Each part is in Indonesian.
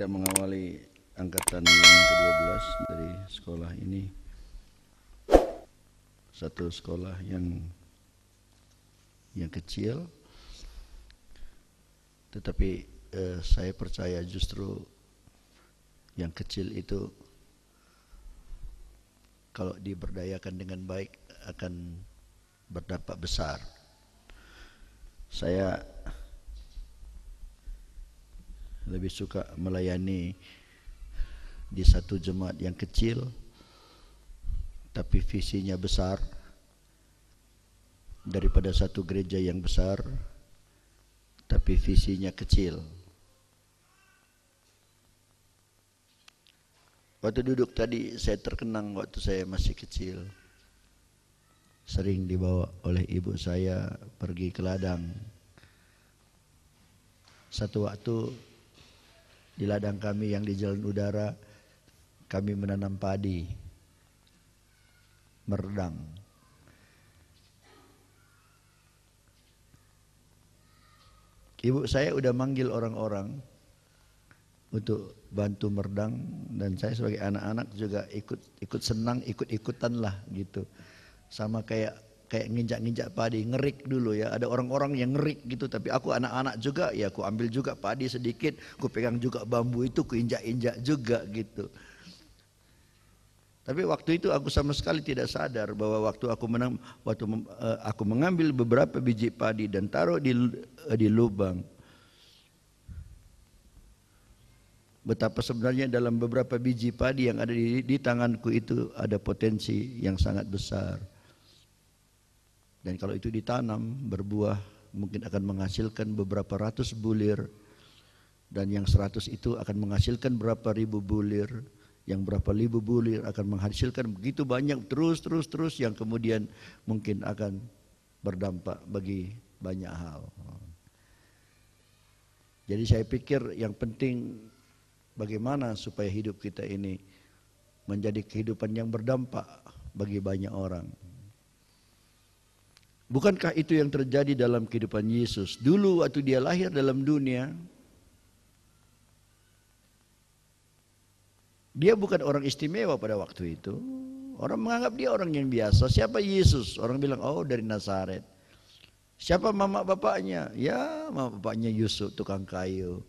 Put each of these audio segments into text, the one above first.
kita mengawali angkatan yang ke-12 dari sekolah ini. Satu sekolah yang kecil, tetapi saya percaya justru yang kecil itu kalau diberdayakan dengan baik akan berdampak besar. Saya lebih suka melayani di satu jemaat yang kecil tapi visinya besar daripada satu gereja yang besar tapi visinya kecil. Waktu duduk tadi saya terkenang waktu saya masih kecil. Sering dibawa oleh ibu saya pergi ke ladang. Satu waktu di ladang kami yang di jalan udara, kami menanam padi, merdang. Ibu saya udah manggil orang-orang untuk bantu merdang, dan saya sebagai anak-anak juga ikut senang, ikut-ikutan lah gitu. Sama kayak nginjak-nginjak padi, ngerik dulu ya. Ada orang-orang yang ngerik gitu, tapi aku anak-anak juga, ya aku ambil juga padi sedikit, aku pegang juga bambu itu, aku injak-injak juga gitu. Tapi waktu itu aku sama sekali tidak sadar bahwa waktu aku mengambil beberapa biji padi dan taruh di lubang, betapa sebenarnya dalam beberapa biji padi yang ada di tanganku itu ada potensi yang sangat besar. Dan kalau itu ditanam, berbuah, mungkin akan menghasilkan beberapa ratus bulir. Dan yang 100 itu akan menghasilkan berapa ribu bulir. Yang berapa ribu bulir akan menghasilkan begitu banyak, terus yang kemudian mungkin akan berdampak bagi banyak hal. Jadi saya pikir yang penting bagaimana supaya hidup kita ini menjadi kehidupan yang berdampak bagi banyak orang. Bukankah itu yang terjadi dalam kehidupan Yesus? Dulu waktu dia lahir dalam dunia, dia bukan orang istimewa pada waktu itu. Orang menganggap dia orang yang biasa. Siapa Yesus? Orang bilang, oh dari Nazaret. Siapa mama bapaknya? Ya mama bapaknya Yusuf, tukang kayu.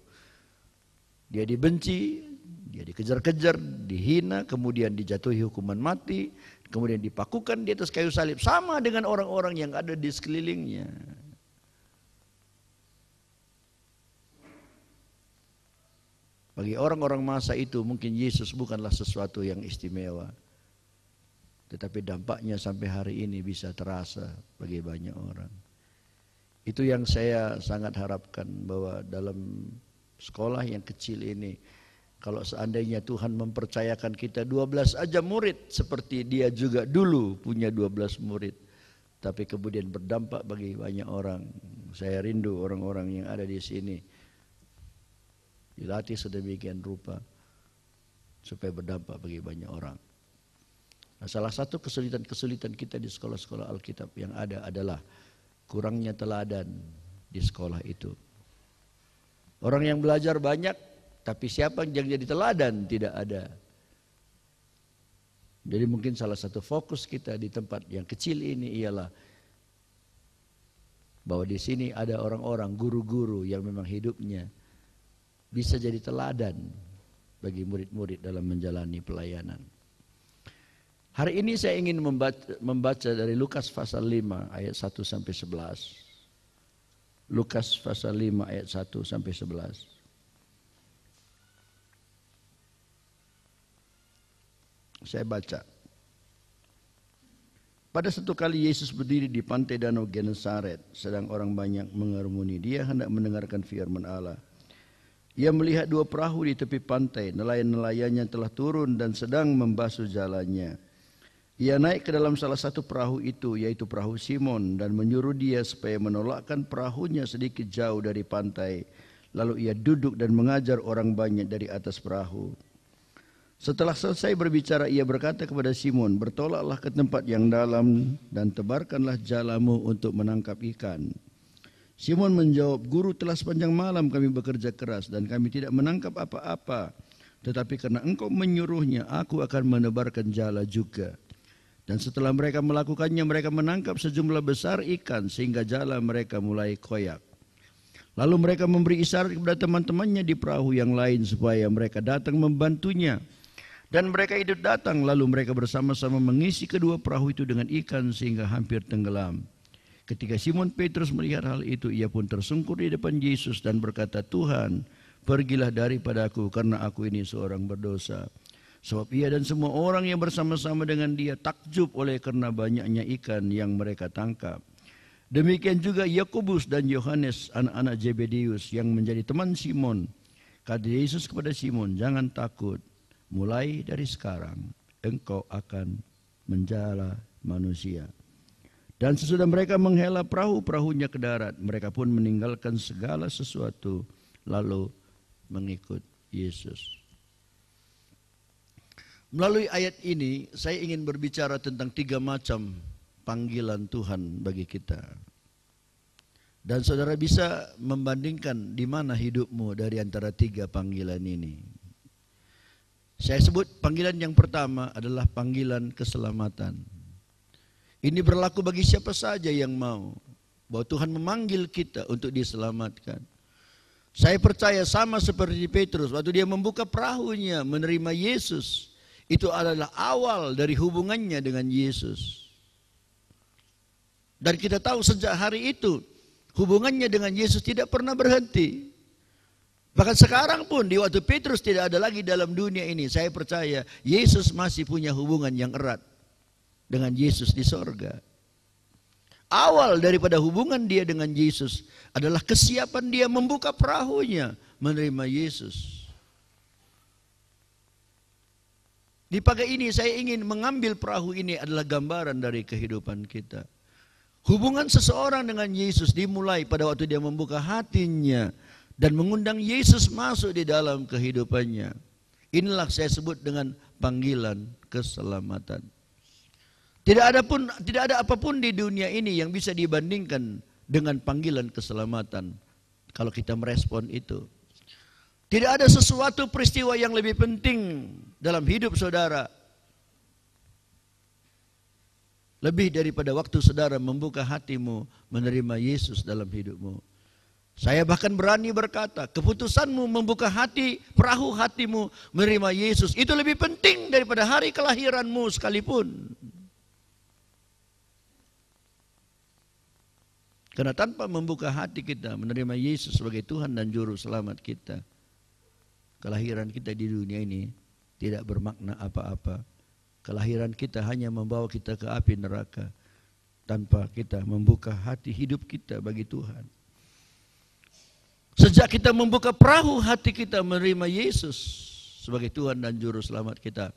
Dia dibenci, dia dikejar-kejar, dihina, kemudian dijatuhi hukuman mati, kemudian dipakukan di atas kayu salib, sama dengan orang-orang yang ada di sekelilingnya. Bagi orang-orang masa itu mungkin Yesus bukanlah sesuatu yang istimewa, tetapi dampaknya sampai hari ini bisa terasa bagi banyak orang. Itu yang saya sangat harapkan, bahwa dalam sekolah yang kecil ini, kalau seandainya Tuhan mempercayakan kita 12 aja murid, seperti dia juga dulu punya 12 murid, tapi kemudian berdampak bagi banyak orang. Saya rindu orang-orang yang ada di sini dilatih sedemikian rupa supaya berdampak bagi banyak orang. Nah, salah satu kesulitan kita di sekolah-sekolah Alkitab yang ada adalah kurangnya teladan di sekolah itu. Orang yang belajar banyak, tapi siapa yang jadi teladan tidak ada. Jadi mungkin salah satu fokus kita di tempat yang kecil ini ialah bahwa di sini ada orang-orang, guru-guru yang memang hidupnya bisa jadi teladan bagi murid-murid dalam menjalani pelayanan. Hari ini saya ingin membaca dari Lukas pasal 5 ayat 1 sampai 11. Lukas pasal 5 ayat 1 sampai 11. Saya baca. Pada satu kali Yesus berdiri di pantai danau Genesaret, sedang orang banyak mengerumuni. Dia hendak mendengarkan firman Allah. Ia melihat 2 perahu di tepi pantai, nelayan-nelayannya telah turun dan sedang membasuh jalannya. Ia naik ke dalam salah satu perahu itu, yaitu perahu Simon, dan menyuruh dia supaya menolakkan perahunya sedikit jauh dari pantai. Lalu ia duduk dan mengajar orang banyak dari atas perahu. Setelah selesai berbicara, ia berkata kepada Simon, bertolaklah ke tempat yang dalam dan tebarkanlah jalamu untuk menangkap ikan. Simon menjawab, "Guru, telah sepanjang malam kami bekerja keras dan kami tidak menangkap apa-apa. Tetapi karena engkau menyuruhnya, aku akan menebarkan jala juga." Dan setelah mereka melakukannya, mereka menangkap sejumlah besar ikan sehingga jala mereka mulai koyak. Lalu mereka memberi isyarat kepada teman-temannya di perahu yang lain supaya mereka datang membantunya. Dan mereka itu datang, lalu mereka bersama-sama mengisi kedua perahu itu dengan ikan sehingga hampir tenggelam. Ketika Simon Petrus melihat hal itu, ia pun tersungkur di depan Yesus dan berkata, "Tuhan, pergilah daripada aku karena aku ini seorang berdosa." Sebab ia dan semua orang yang bersama-sama dengan dia takjub oleh karena banyaknya ikan yang mereka tangkap. Demikian juga Yakobus dan Yohanes, anak-anak Zebedeus yang menjadi teman Simon. Kata Yesus kepada Simon, "Jangan takut, mulai dari sekarang engkau akan menjala manusia." Dan sesudah mereka menghela perahu-perahunya ke darat, mereka pun meninggalkan segala sesuatu lalu mengikut Yesus. Melalui ayat ini saya ingin berbicara tentang 3 macam panggilan Tuhan bagi kita. Dan saudara bisa membandingkan di mana hidupmu dari antara 3 panggilan ini. Saya sebut panggilan yang pertama adalah panggilan keselamatan. Ini berlaku bagi siapa saja yang mau, bahwa Tuhan memanggil kita untuk diselamatkan. Saya percaya sama seperti Petrus, waktu dia membuka perahunya menerima Yesus, itu adalah awal dari hubungannya dengan Yesus. Dan kita tahu sejak hari itu, hubungannya dengan Yesus tidak pernah berhenti. Bahkan sekarang pun di waktu Petrus tidak ada lagi dalam dunia ini, saya percaya Yesus masih punya hubungan yang erat dengan Yesus di sorga. Awal daripada hubungan dia dengan Yesus adalah kesiapan dia membuka perahunya menerima Yesus. Di pagi ini saya ingin mengambil perahu ini adalah gambaran dari kehidupan kita. Hubungan seseorang dengan Yesus dimulai pada waktu dia membuka hatinya dan mengundang Yesus masuk di dalam kehidupannya. Inilah saya sebut dengan panggilan keselamatan. Tidak ada apapun di dunia ini yang bisa dibandingkan dengan panggilan keselamatan kalau kita merespon itu. Tidak ada sesuatu peristiwa yang lebih penting dalam hidup saudara lebih daripada waktu saudara membuka hatimu menerima Yesus dalam hidupmu. Saya bahkan berani berkata, keputusanmu membuka hati, perahu hatimu menerima Yesus itu lebih penting daripada hari kelahiranmu sekalipun. Karena tanpa membuka hati kita menerima Yesus sebagai Tuhan dan Juru Selamat kita, kelahiran kita di dunia ini tidak bermakna apa-apa. Kelahiran kita hanya membawa kita ke api neraka tanpa kita membuka hati hidup kita bagi Tuhan. Sejak kita membuka perahu hati kita menerima Yesus sebagai Tuhan dan Juru Selamat kita,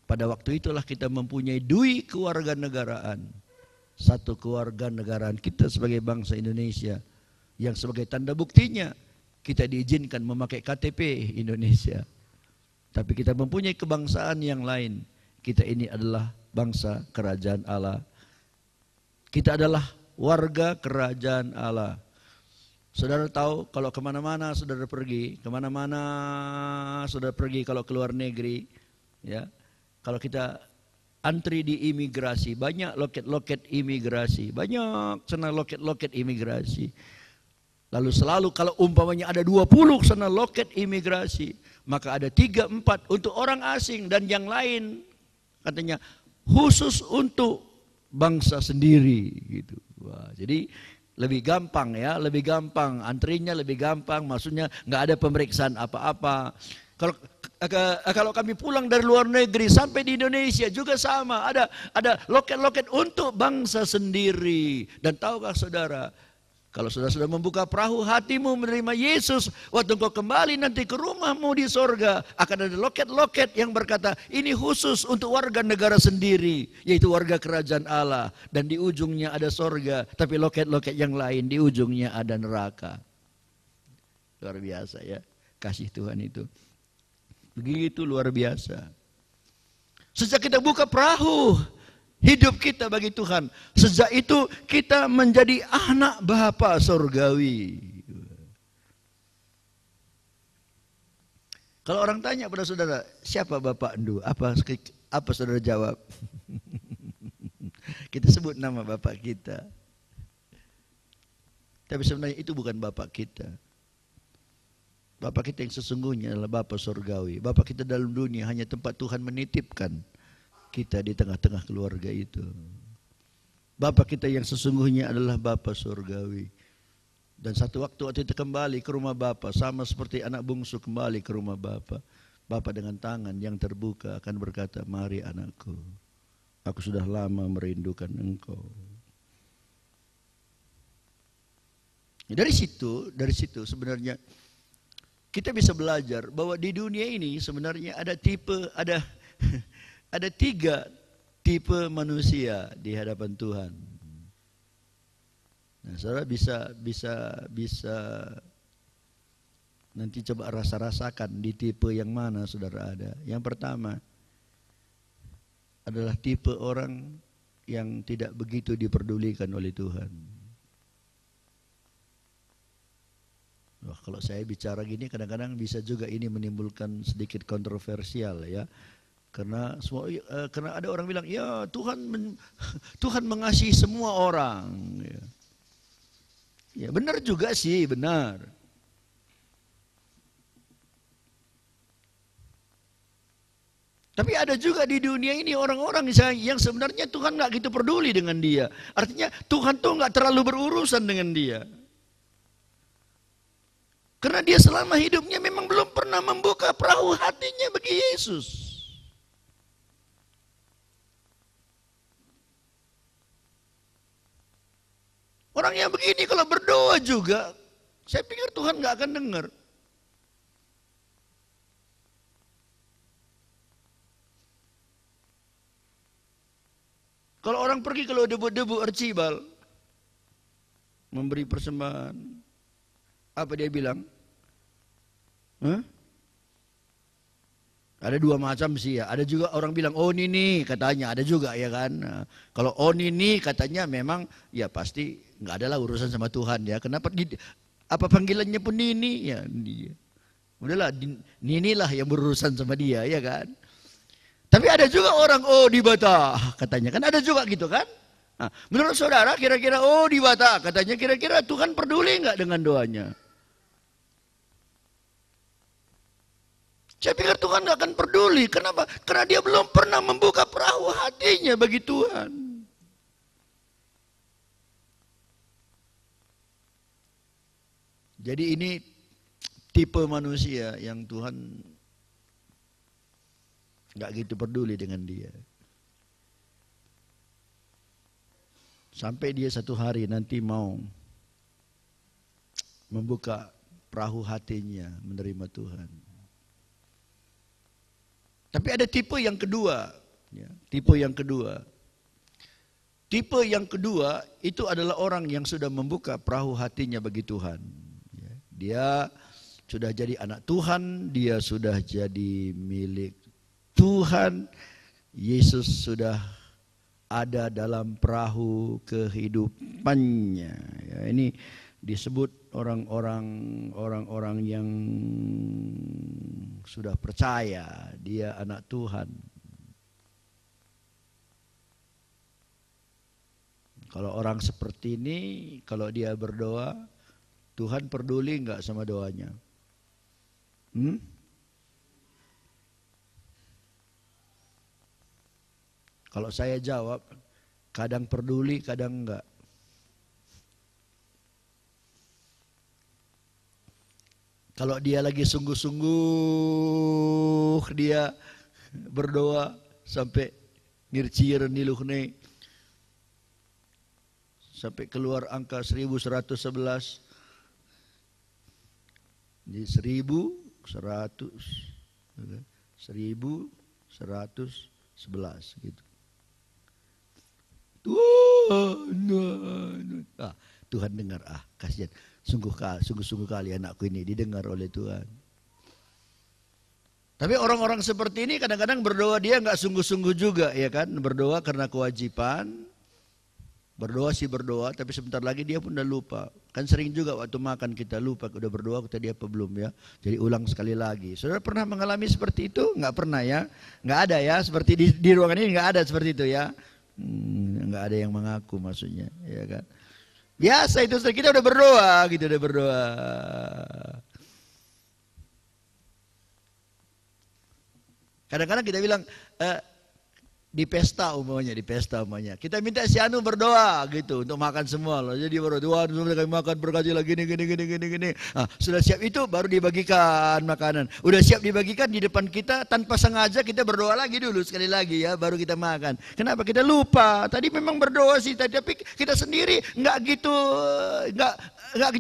pada waktu itulah kita mempunyai dui kewarganegaraan. Satu kewarganegaraan kita sebagai bangsa Indonesia yang sebagai tanda buktinya kita diizinkan memakai KTP Indonesia. Tapi kita mempunyai kebangsaan yang lain. Kita ini adalah bangsa kerajaan Allah. Kita adalah warga kerajaan Allah. Saudara tahu kalau kemana-mana saudara pergi, kalau keluar negeri, ya, kalau kita antri di imigrasi, banyak loket-loket imigrasi, banyak sana loket-loket imigrasi. Lalu selalu kalau umpamanya ada 20 sana loket imigrasi, maka ada 3-4 untuk orang asing dan yang lain katanya khusus untuk bangsa sendiri gitu. Wah, jadi lebih gampang ya, lebih gampang antrinya, lebih gampang, maksudnya nggak ada pemeriksaan apa-apa. Kalau kami pulang dari luar negeri sampai di Indonesia juga sama, ada loket-loket untuk bangsa sendiri. Dan tahukah saudara, kalau saudara sudah membuka perahu hatimu menerima Yesus, waktu engkau kembali nanti ke rumahmu di sorga, akan ada loket-loket yang berkata, ini khusus untuk warga negara sendiri, yaitu warga kerajaan Allah. Dan di ujungnya ada sorga, tapi loket-loket yang lain di ujungnya ada neraka. Luar biasa ya, kasih Tuhan itu. Begitu luar biasa. Sejak kita buka perahu, hidup kita bagi Tuhan. Sejak itu kita menjadi anak Bapa surgawi. Kalau orang tanya pada saudara, siapa Bapak Endu? Apa saudara jawab? Kita sebut nama Bapak kita. Tapi sebenarnya itu bukan Bapak kita. Bapak kita yang sesungguhnya adalah Bapak surgawi. Bapak kita dalam dunia hanya tempat Tuhan menitipkan kita di tengah-tengah keluarga itu. Bapak kita yang sesungguhnya adalah Bapak surgawi. Dan satu waktu itu kembali ke rumah Bapa, sama seperti anak bungsu kembali ke rumah Bapa. Bapa dengan tangan yang terbuka akan berkata, mari anakku, aku sudah lama merindukan engkau. Dari situ sebenarnya kita bisa belajar bahwa di dunia ini sebenarnya ada ada 3 tipe manusia di hadapan Tuhan. Nah, saudara bisa nanti coba rasakan di tipe yang mana saudara ada. Yang pertama adalah tipe orang yang tidak begitu diperdulikan oleh Tuhan. Wah, kalau saya bicara gini kadang-kadang bisa juga ini menimbulkan sedikit kontroversial ya. Karena ada orang bilang, ya Tuhan mengasihi semua orang. Ya benar juga sih, benar. Tapi ada juga di dunia ini orang-orang yang sebenarnya Tuhan nggak gitu peduli dengan dia. Artinya Tuhan tuh nggak terlalu berurusan dengan dia. Karena dia selama hidupnya memang belum pernah membuka perahu hatinya bagi Yesus. Orang yang begini kalau berdoa juga, saya pikir Tuhan nggak akan dengar. Kalau orang pergi kalau debu-debu Archibald, memberi persembahan, apa dia bilang? Hah? Ada 2 macam sih ya. Ada juga orang bilang, oh Nini katanya, ada juga ya kan. Nah, kalau oh Nini katanya memang ya pasti nggak adalah urusan sama Tuhan ya. Kenapa apa panggilannya pun Nini ya dia. Udahlah Nini lah yang berurusan sama dia ya kan. Tapi ada juga orang oh di Bata katanya kan ada juga gitu kan. Nah, menurut saudara kira-kira oh di Bata katanya kira-kira Tuhan peduli nggak dengan doanya? Saya pikir Tuhan gak akan peduli. Kenapa? Karena dia belum pernah membuka perahu hatinya bagi Tuhan. Jadi ini tipe manusia yang Tuhan gak gitu peduli dengan dia. Sampai dia satu hari nanti mau membuka perahu hatinya menerima Tuhan. Tapi ada tipe yang kedua, ya, tipe yang kedua. Tipe yang kedua itu adalah orang yang sudah membuka perahu hatinya bagi Tuhan. Ya, dia sudah jadi anak Tuhan, dia sudah jadi milik Tuhan. Yesus sudah ada dalam perahu kehidupannya. Ya, ini disebut orang-orang yang sudah percaya dia anak Tuhan. Kalau orang seperti ini, kalau dia berdoa, Tuhan peduli enggak sama doanya? Kalau saya jawab, kadang peduli, kadang enggak. Kalau dia lagi sungguh-sungguh dia berdoa sampai ngircir niluhne sampai keluar angka 1111. Jadi 1111 gitu. Tuhan dengar, kasihan. Sungguh-sungguh kali anakku ini didengar oleh Tuhan. Tapi orang-orang seperti ini kadang-kadang berdoa dia nggak sungguh-sungguh juga, ya kan? Berdoa karena kewajiban. Berdoa sih berdoa, tapi sebentar lagi dia pun udah lupa. Kan sering juga waktu makan kita lupa, udah berdoa tadi apa belum ya. Jadi ulang sekali lagi. Saudara pernah mengalami seperti itu? Nggak pernah ya? Nggak ada ya? Seperti di ruangan ini nggak ada seperti itu ya? Nggak ada yang mengaku maksudnya, ya kan? Biasa itu, kita udah berdoa gitu, udah berdoa. Kadang-kadang kita bilang, di pesta umpamanya. Kita minta si Anu berdoa gitu untuk makan semua loh. Jadi baru Tuhan sudah kami makan berkatilah gini. Nah, sudah siap itu baru dibagikan makanan. Udah siap dibagikan di depan kita tanpa sengaja kita berdoa lagi dulu sekali lagi ya baru kita makan. Kenapa? Kita lupa. Tadi memang berdoa sih tapi kita sendiri nggak gitu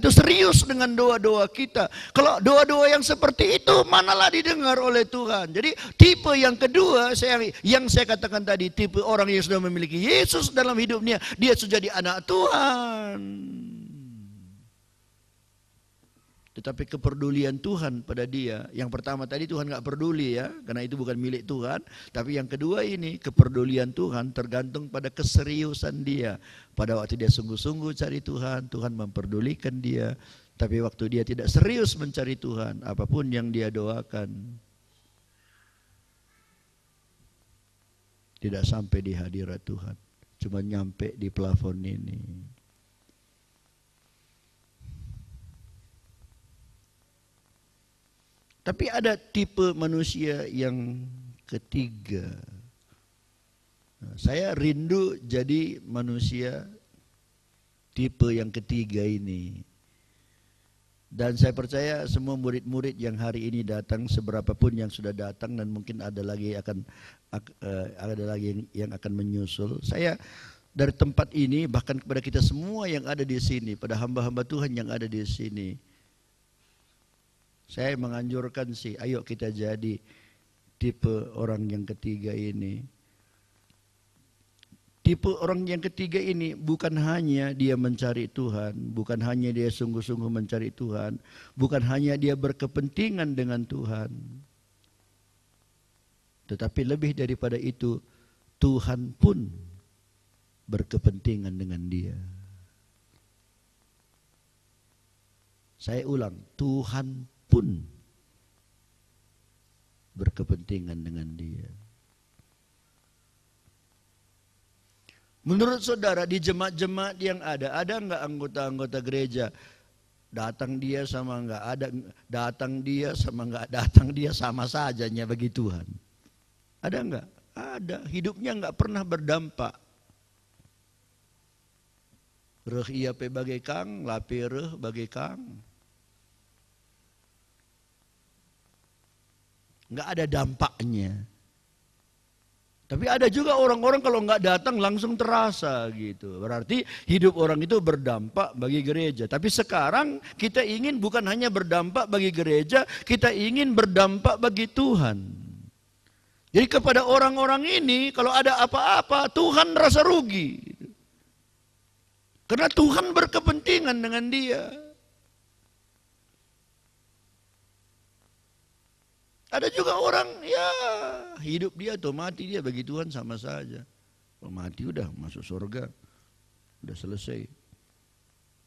serius dengan doa-doa kita. Kalau doa-doa yang seperti itu manalah didengar oleh Tuhan. Jadi tipe yang kedua yang saya katakan tadi, tipe orang yang sudah memiliki Yesus dalam hidupnya, dia sudah jadi anak Tuhan. Tetapi kepedulian Tuhan pada dia, yang pertama tadi Tuhan gak peduli ya, karena itu bukan milik Tuhan. Tapi yang kedua ini, kepedulian Tuhan tergantung pada keseriusan dia. Pada waktu dia sungguh-sungguh cari Tuhan, Tuhan memperdulikan dia. Tapi waktu dia tidak serius mencari Tuhan, apapun yang dia doakan, tidak sampai di hadirat Tuhan, cuma nyampe di plafon ini. Tapi ada tipe manusia yang ketiga. Saya rindu jadi manusia tipe yang ketiga ini. Dan saya percaya semua murid-murid yang hari ini datang, seberapapun yang sudah datang dan mungkin ada lagi yang akan menyusul. Saya dari tempat ini bahkan kepada kita semua yang ada di sini, pada hamba-hamba Tuhan yang ada di sini, saya menganjurkan sih, ayo kita jadi tipe orang yang ketiga ini. Tipe orang yang ketiga ini bukan hanya dia mencari Tuhan, bukan hanya dia sungguh-sungguh mencari Tuhan, bukan hanya dia berkepentingan dengan Tuhan. Tetapi lebih daripada itu, Tuhan pun berkepentingan dengan dia. Saya ulang, Tuhan pun berkepentingan dengan dia. Menurut saudara di jemaat-jemaat yang ada enggak anggota-anggota gereja datang dia sama enggak ada, datang dia sama enggak datang dia sama sajanya bagi Tuhan? Ada enggak? Ada. Hidupnya enggak pernah berdampak. Reh ia pe bagai kang, lape reh bagai kang. Enggak ada dampaknya. Tapi ada juga orang-orang kalau nggak datang langsung terasa gitu. Berarti hidup orang itu berdampak bagi gereja. Tapi sekarang kita ingin bukan hanya berdampak bagi gereja, kita ingin berdampak bagi Tuhan. Jadi kepada orang-orang ini kalau ada apa-apa Tuhan rasa rugi. Karena Tuhan berkepentingan dengan dia. Ada juga orang ya hidup dia atau mati dia bagi Tuhan sama saja. Kalau mati udah masuk surga, udah selesai.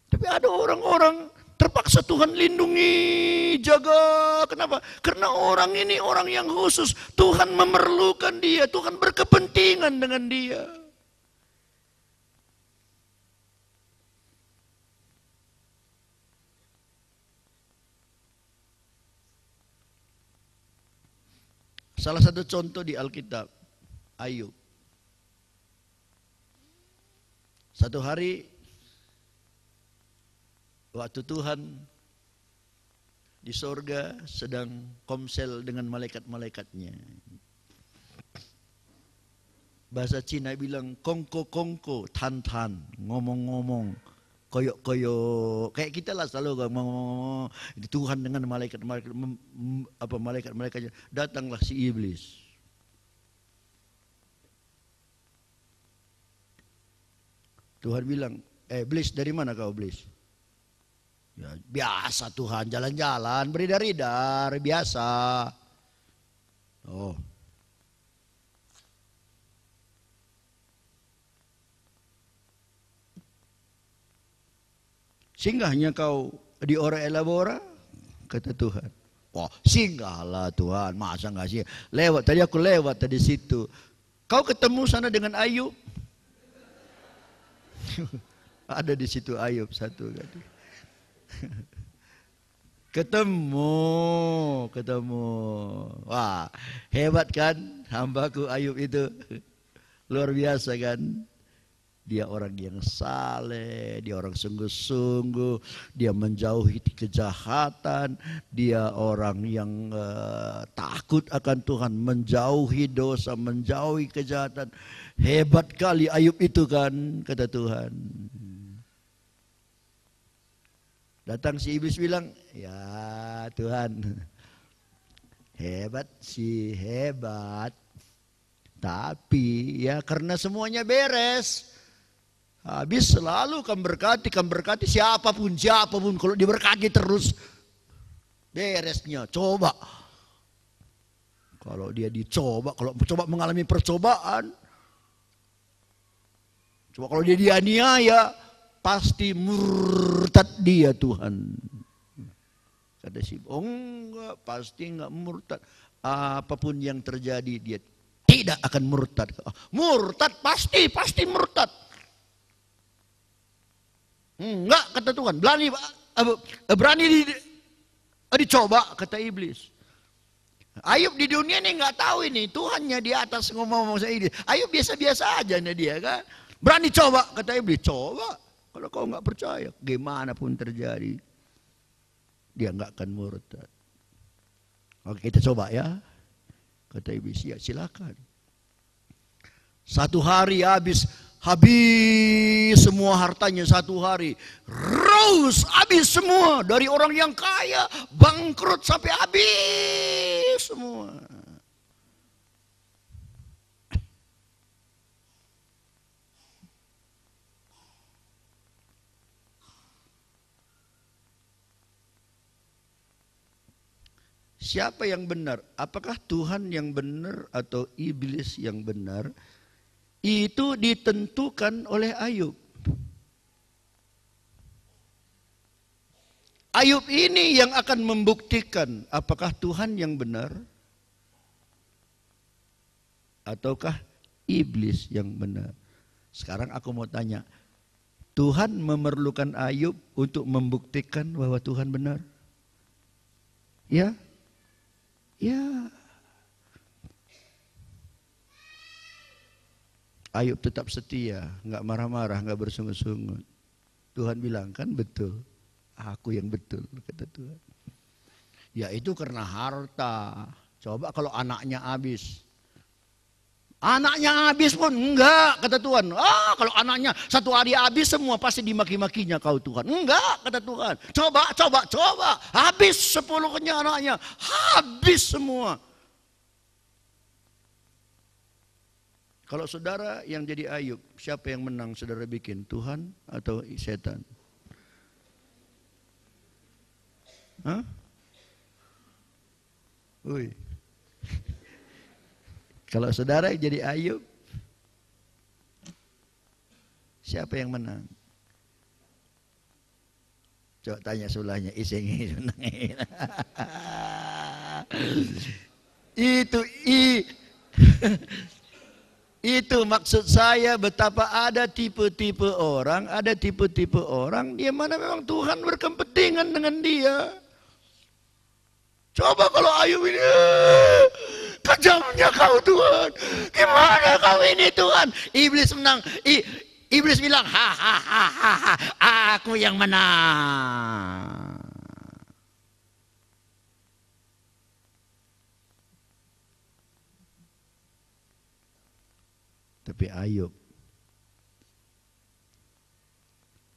Tapi ada orang-orang terpaksa Tuhan lindungi, jaga. Kenapa? Karena orang ini orang yang khusus. Tuhan memerlukan dia, Tuhan berkepentingan dengan dia. Salah satu contoh di Alkitab, Ayub. Satu hari, waktu Tuhan di sorga sedang komsel dengan malaikat-malaikatnya. Bahasa Cina bilang, kongko-kongko, tan-tan, ngomong-ngomong, koyok-koyok. Kayak kita lah selalu ngomong. Tuhan dengan malaikat-malaikatnya. Datanglah si iblis. Tuhan bilang, iblis dari mana kau iblis? Ya, biasa Tuhan, jalan-jalan, beredar-edar, biasa. Oh. Singgahnya kau di Ora Ella Bora, kata Tuhan. Wah, singgahlah Tuhan, masa nggak sih? Lewat, tadi aku lewat tadi situ. Kau ketemu sana dengan Ayub? Ada di situ Ayub satu. Ketemu. Wah, hebat kan hambaku Ayub itu. Luar biasa kan? Dia orang yang saleh, dia orang sungguh-sungguh, dia menjauhi kejahatan, dia orang yang takut akan Tuhan, menjauhi dosa, menjauhi kejahatan. Hebat kali Ayub itu kan, kata Tuhan. Datang si iblis bilang, ya Tuhan, hebat sih, hebat. Tapi ya karena semuanya beres. Habis selalu kamu berkati siapapun kalau diberkati terus beresnya. Coba kalau dia dicoba, kalau coba mengalami percobaan, coba kalau dia dianiaya, pasti murtad dia Tuhan. Kata si, oh enggak, pasti enggak murtad. Apapun yang terjadi dia tidak akan murtad. Murtad pasti murtad. Enggak, kata Tuhan. Berani dicoba, kata iblis. Ayub di dunia ini enggak tahu ini. Tuhannya di atas ngomong-ngomong sama iblis. Ayub biasa-biasa aja nih dia kan. Berani coba, kata iblis. Coba. Kalau kau enggak percaya, gimana pun terjadi, dia enggak akan murtad. Oke, kita coba ya. Kata iblis, ya silakan. Satu hari habis semua hartanya satu hari. Habis semua. Dari orang yang kaya, bangkrut sampai habis semua. Siapa yang benar? Apakah Tuhan yang benar atau iblis yang benar? Itu ditentukan oleh Ayub. Ayub ini yang akan membuktikan apakah Tuhan yang benar ataukah iblis yang benar. Sekarang aku mau tanya, Tuhan memerlukan Ayub untuk membuktikan bahwa Tuhan benar? Ya? Ya. Ayub tetap setia, nggak marah-marah, nggak bersungut-sungut. Tuhan bilang kan betul, aku yang betul, kata Tuhan. Ya itu karena harta. Coba kalau anaknya habis. Anaknya habis pun enggak, kata Tuhan. Kalau anaknya satu hari habis semua pasti dimaki-makinya kau Tuhan. Enggak, kata Tuhan. Coba. Habis 10-nya anaknya. Habis semua. Kalau saudara yang jadi Ayub, siapa yang menang saudara bikin? Tuhan atau setan? Hah? Woi. Kalau saudara yang jadi Ayub, siapa yang menang? Coba tanya sebelahnya, iseng menang. Itu maksud saya betapa ada tipe-tipe orang, dia mana memang Tuhan berkepentingan dengan dia. Coba kalau Ayub ini, kejamnya kau Tuhan, gimana kau ini Tuhan? Iblis menang, iblis bilang, ha, aku yang menang. Tapi Ayub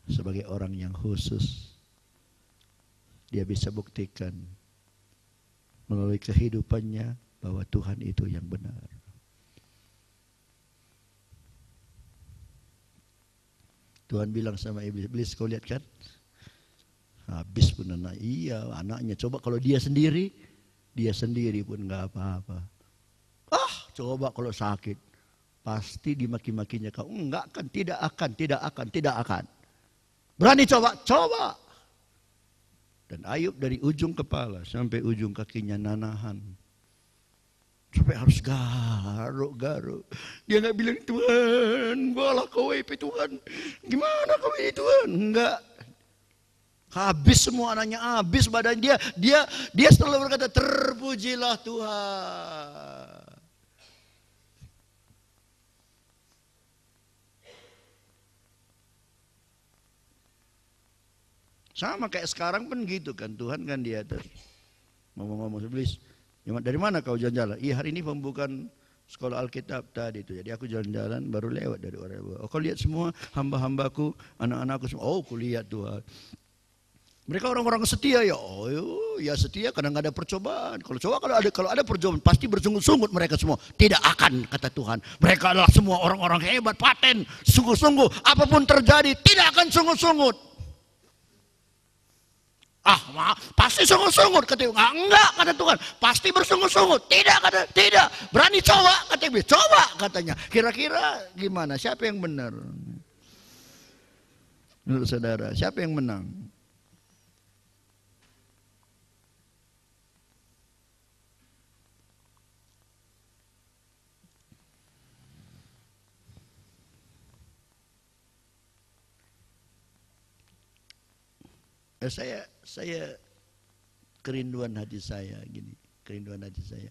sebagai orang yang khusus, dia bisa buktikan melalui kehidupannya bahwa Tuhan itu yang benar. Tuhan bilang sama iblis, kau lihat kan? Habis pun anaknya. Coba kalau dia sendiri pun nggak apa-apa. coba kalau sakit. Pasti dimaki-makinya kau. Enggak kan, tidak akan, tidak akan, tidak akan. Berani coba, coba. Dan Ayub dari ujung kepala sampai ujung kakinya nanahan. Sampai harus garuk-garuk. Dia nggak bilang, Tuhan, balah kau Tuhan. Gimana kau ini Tuhan? Enggak. Habis semua anaknya, habis badan dia. Dia selalu berkata, terpujilah Tuhan. Sama kayak sekarang pun gitu kan, Tuhan kan di atas. Ngomong-ngomong iblis, dari mana kau jalan-jalan? Iya hari ini pembukaan sekolah Alkitab tadi itu. Jadi aku jalan-jalan baru lewat dari orang. Oh kau lihat semua hamba-hambaku, anak-anakku semua. Oh aku lihat Tuhan. Mereka orang-orang setia ya. Oh ya setia karena nggak ada percobaan. Kalau ada percobaan pasti bersungut-sungut mereka semua. Tidak akan kata Tuhan. Mereka adalah semua orang-orang hebat, paten, sungguh-sungguh. Apapun terjadi tidak akan sungut-sungut. Pasti sungut-sungut kata Tuhan. Enggak kata Tuhan, pasti bersungut-sungut. Tidak. Berani coba kata Iblis. Coba katanya. Kira-kira gimana? Siapa yang benar? Menurut saudara, siapa yang menang? Saya kerinduan hati saya gini, kerinduan hati saya.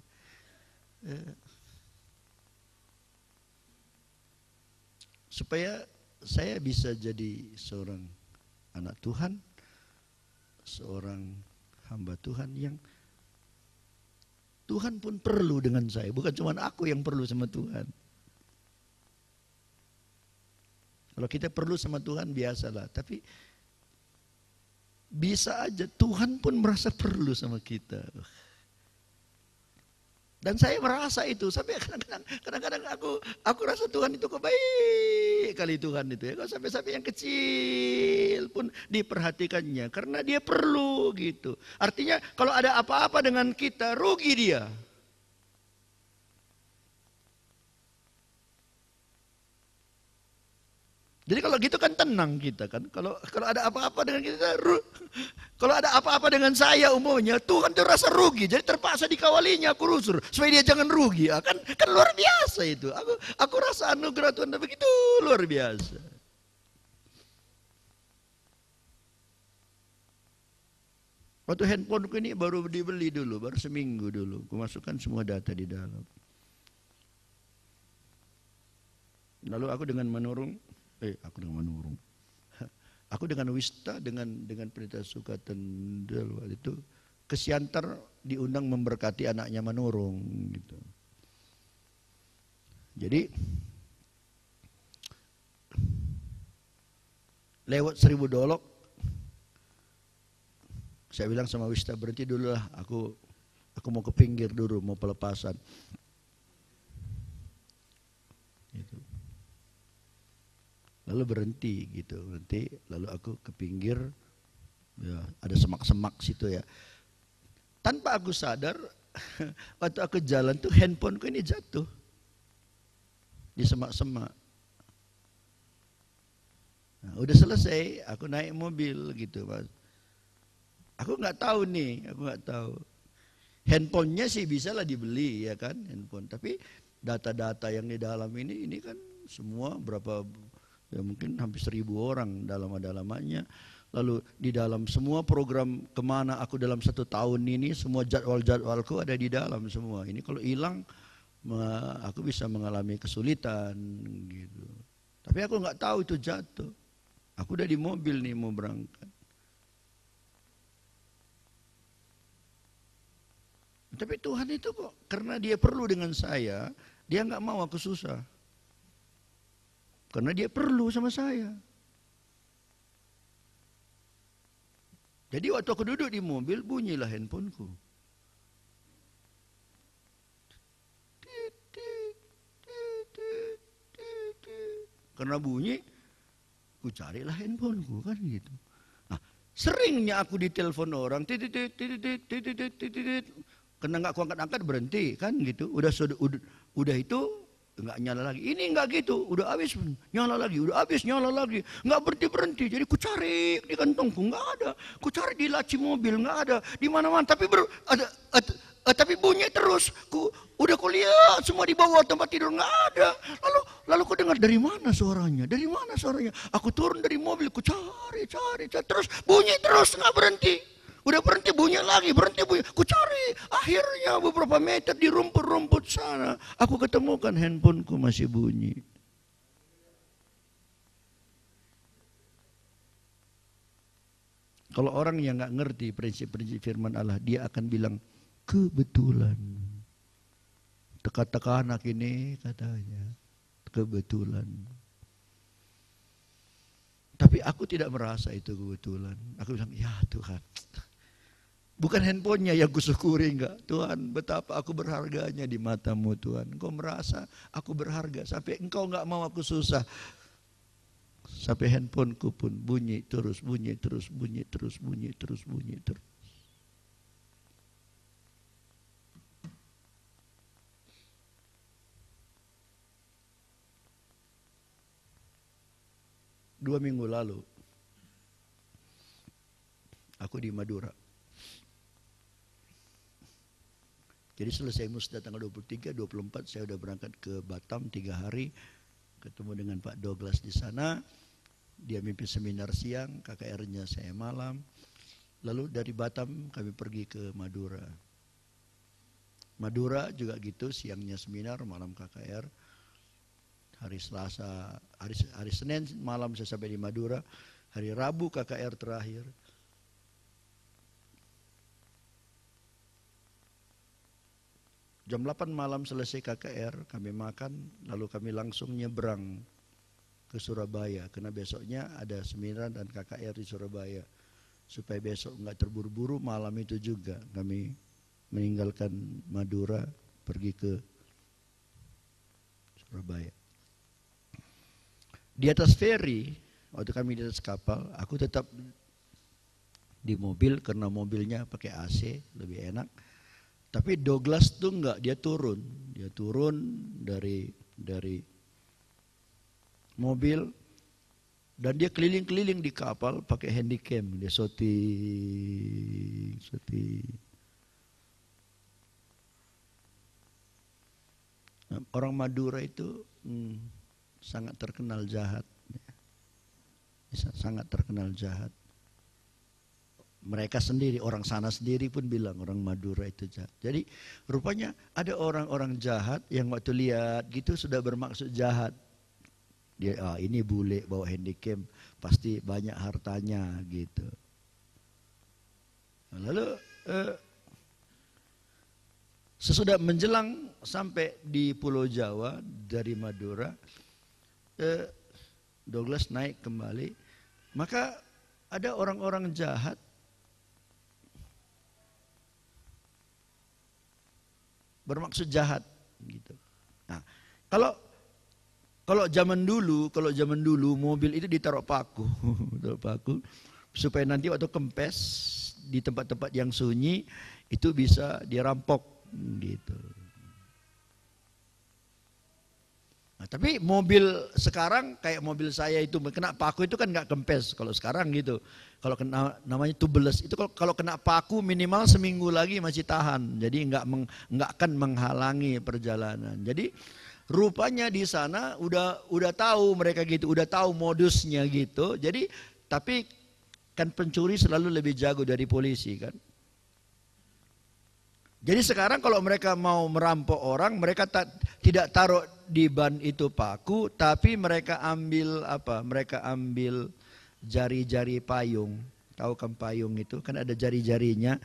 Supaya saya bisa jadi seorang anak Tuhan, seorang hamba Tuhan yang Tuhan pun perlu dengan saya, bukan cuma aku yang perlu sama Tuhan. Kalau kita perlu sama Tuhan biasalah, tapi bisa aja Tuhan pun merasa perlu sama kita. Dan saya merasa itu sampai kadang-kadang aku rasa Tuhan itu kok baik kali Tuhan itu ya. Sampai yang kecil pun diperhatikannya karena dia perlu gitu. Artinya kalau ada apa-apa dengan kita rugi dia. Jadi kalau gitu kan tenang kita kan. Kalau ada apa-apa dengan kita, kalau ada apa-apa dengan saya umumnya, Tuhan tuh rasa rugi. Jadi terpaksa dikawalinya aku rusur supaya dia jangan rugi. Kan luar biasa itu. Aku rasa anugerah Tuhan begitu luar biasa. Waktu handphoneku ini baru dibeli dulu, baru seminggu dulu. Aku masukkan semua data di dalam. Lalu aku dengan menurung. Aku dengan Wista, dengan Pendeta Sukatendel waktu itu ke Siantar diundang memberkati anaknya Manurung gitu. Jadi lewat 1000 dolok saya bilang sama Wista, berhenti dulu lah, aku mau ke pinggir dulu, mau pelepasan gitu. Lalu berhenti gitu, lalu aku ke pinggir, ya, ada semak-semak situ ya. Tanpa aku sadar, waktu aku jalan tuh handphoneku ini jatuh di semak-semak. Nah, udah selesai, aku naik mobil gitu, Mas. Aku nggak tahu nih, Handphonenya sih bisa lah dibeli ya kan, handphone. Tapi data-data yang di dalam ini kan semua berapa? Ya mungkin hampir 1000 orang dalam-dalamannya. Lalu di dalam semua program kemana aku dalam 1 tahun ini, semua jadwal-jadwalku ada di dalam semua. Ini kalau hilang, aku bisa mengalami kesulitan gitu. Tapi aku nggak tahu itu jatuh. Aku udah di mobil nih mau berangkat. Tapi Tuhan itu kok karena dia perlu dengan saya, dia nggak mau aku susah. Karena dia perlu sama saya. Jadi waktu aku duduk di mobil, bunyilah handphoneku. Karena bunyi, aku carilah handphoneku kan gitu. Nah, seringnya aku ditelepon orang, Karena nggak kuangkat-angkat berhenti kan gitu. Udah itu nggak nyala lagi. Ini nggak gitu. Udah habis nyala lagi. Udah habis nyala lagi. Nggak berhenti. Jadi ku cari di kantongku nggak ada. Ku cari di laci mobil nggak ada. Di mana-mana. Tapi bunyi terus. Udah ku lihat semua di bawah tempat tidur nggak ada. Lalu ku dengar dari mana suaranya? Dari mana suaranya? Aku turun dari mobil. Ku cari. Terus bunyi terus nggak berhenti. Udah berhenti bunyi lagi, Ku cari, akhirnya beberapa meter di rumput-rumput sana, aku ketemukan handphoneku masih bunyi. Kalau orang yang nggak ngerti prinsip-prinsip firman Allah, dia akan bilang kebetulan. Teka-teka anak ini katanya kebetulan. Tapi aku tidak merasa itu kebetulan. Aku bilang, ya Tuhan. Bukan handphonenya yang kusyukuri, enggak. Tuhan, betapa aku berharganya di matamu Tuhan. Engkau merasa aku berharga. Sampai engkau enggak mau aku susah. Sampai handphoneku pun bunyi terus. 2 minggu lalu, aku di Madura. Jadi selesai musda tanggal 23, 24 saya udah berangkat ke Batam 3 hari. Ketemu dengan Pak Douglas di sana. Dia mimpin seminar siang, KKR-nya saya malam. Lalu dari Batam kami pergi ke Madura. Madura juga gitu, siangnya seminar, malam KKR. Hari Selasa, hari Senin malam saya sampai di Madura. Hari Rabu KKR terakhir. Jam 8 malam selesai KKR, kami makan, lalu kami langsung nyebrang ke Surabaya. Karena besoknya ada seminar dan KKR di Surabaya. Supaya besok enggak terburu-buru, malam itu juga kami meninggalkan Madura, pergi ke Surabaya. Di atas feri, waktu kami di atas kapal, aku tetap di mobil karena mobilnya pakai AC, lebih enak. Tapi Douglas tuh enggak, dia turun dari mobil dan dia keliling-keliling di kapal pakai handycam, dia shooting. Orang Madura itu sangat terkenal jahat, sangat terkenal jahat. Mereka sendiri, orang sana sendiri pun bilang orang Madura itu jahat. Jadi rupanya ada orang-orang jahat yang waktu lihat gitu sudah bermaksud jahat. Dia ini bule bawa handycam pasti banyak hartanya gitu. Lalu sesudah menjelang sampai di Pulau Jawa dari Madura, Douglas naik kembali, maka ada orang-orang jahat bermaksud jahat gitu. Nah, kalau zaman dulu mobil itu ditaruh paku, supaya nanti waktu kempes di tempat-tempat yang sunyi itu bisa dirampok gitu. Nah, tapi mobil sekarang kayak mobil saya itu kena paku itu kan nggak kempes kalau sekarang gitu. Kalau kena namanya tubeless itu kalau kena paku minimal seminggu lagi masih tahan. Jadi nggak akan menghalangi perjalanan. Jadi rupanya di sana udah tahu mereka gitu, udah tahu modusnya gitu. Jadi tapi kan pencuri selalu lebih jago dari polisi kan. Jadi sekarang kalau mereka mau merampok orang, mereka tidak taruh di ban itu paku, tapi mereka ambil apa? Mereka ambil jari-jari payung. Tahu kan payung itu? Kan ada jari-jarinya.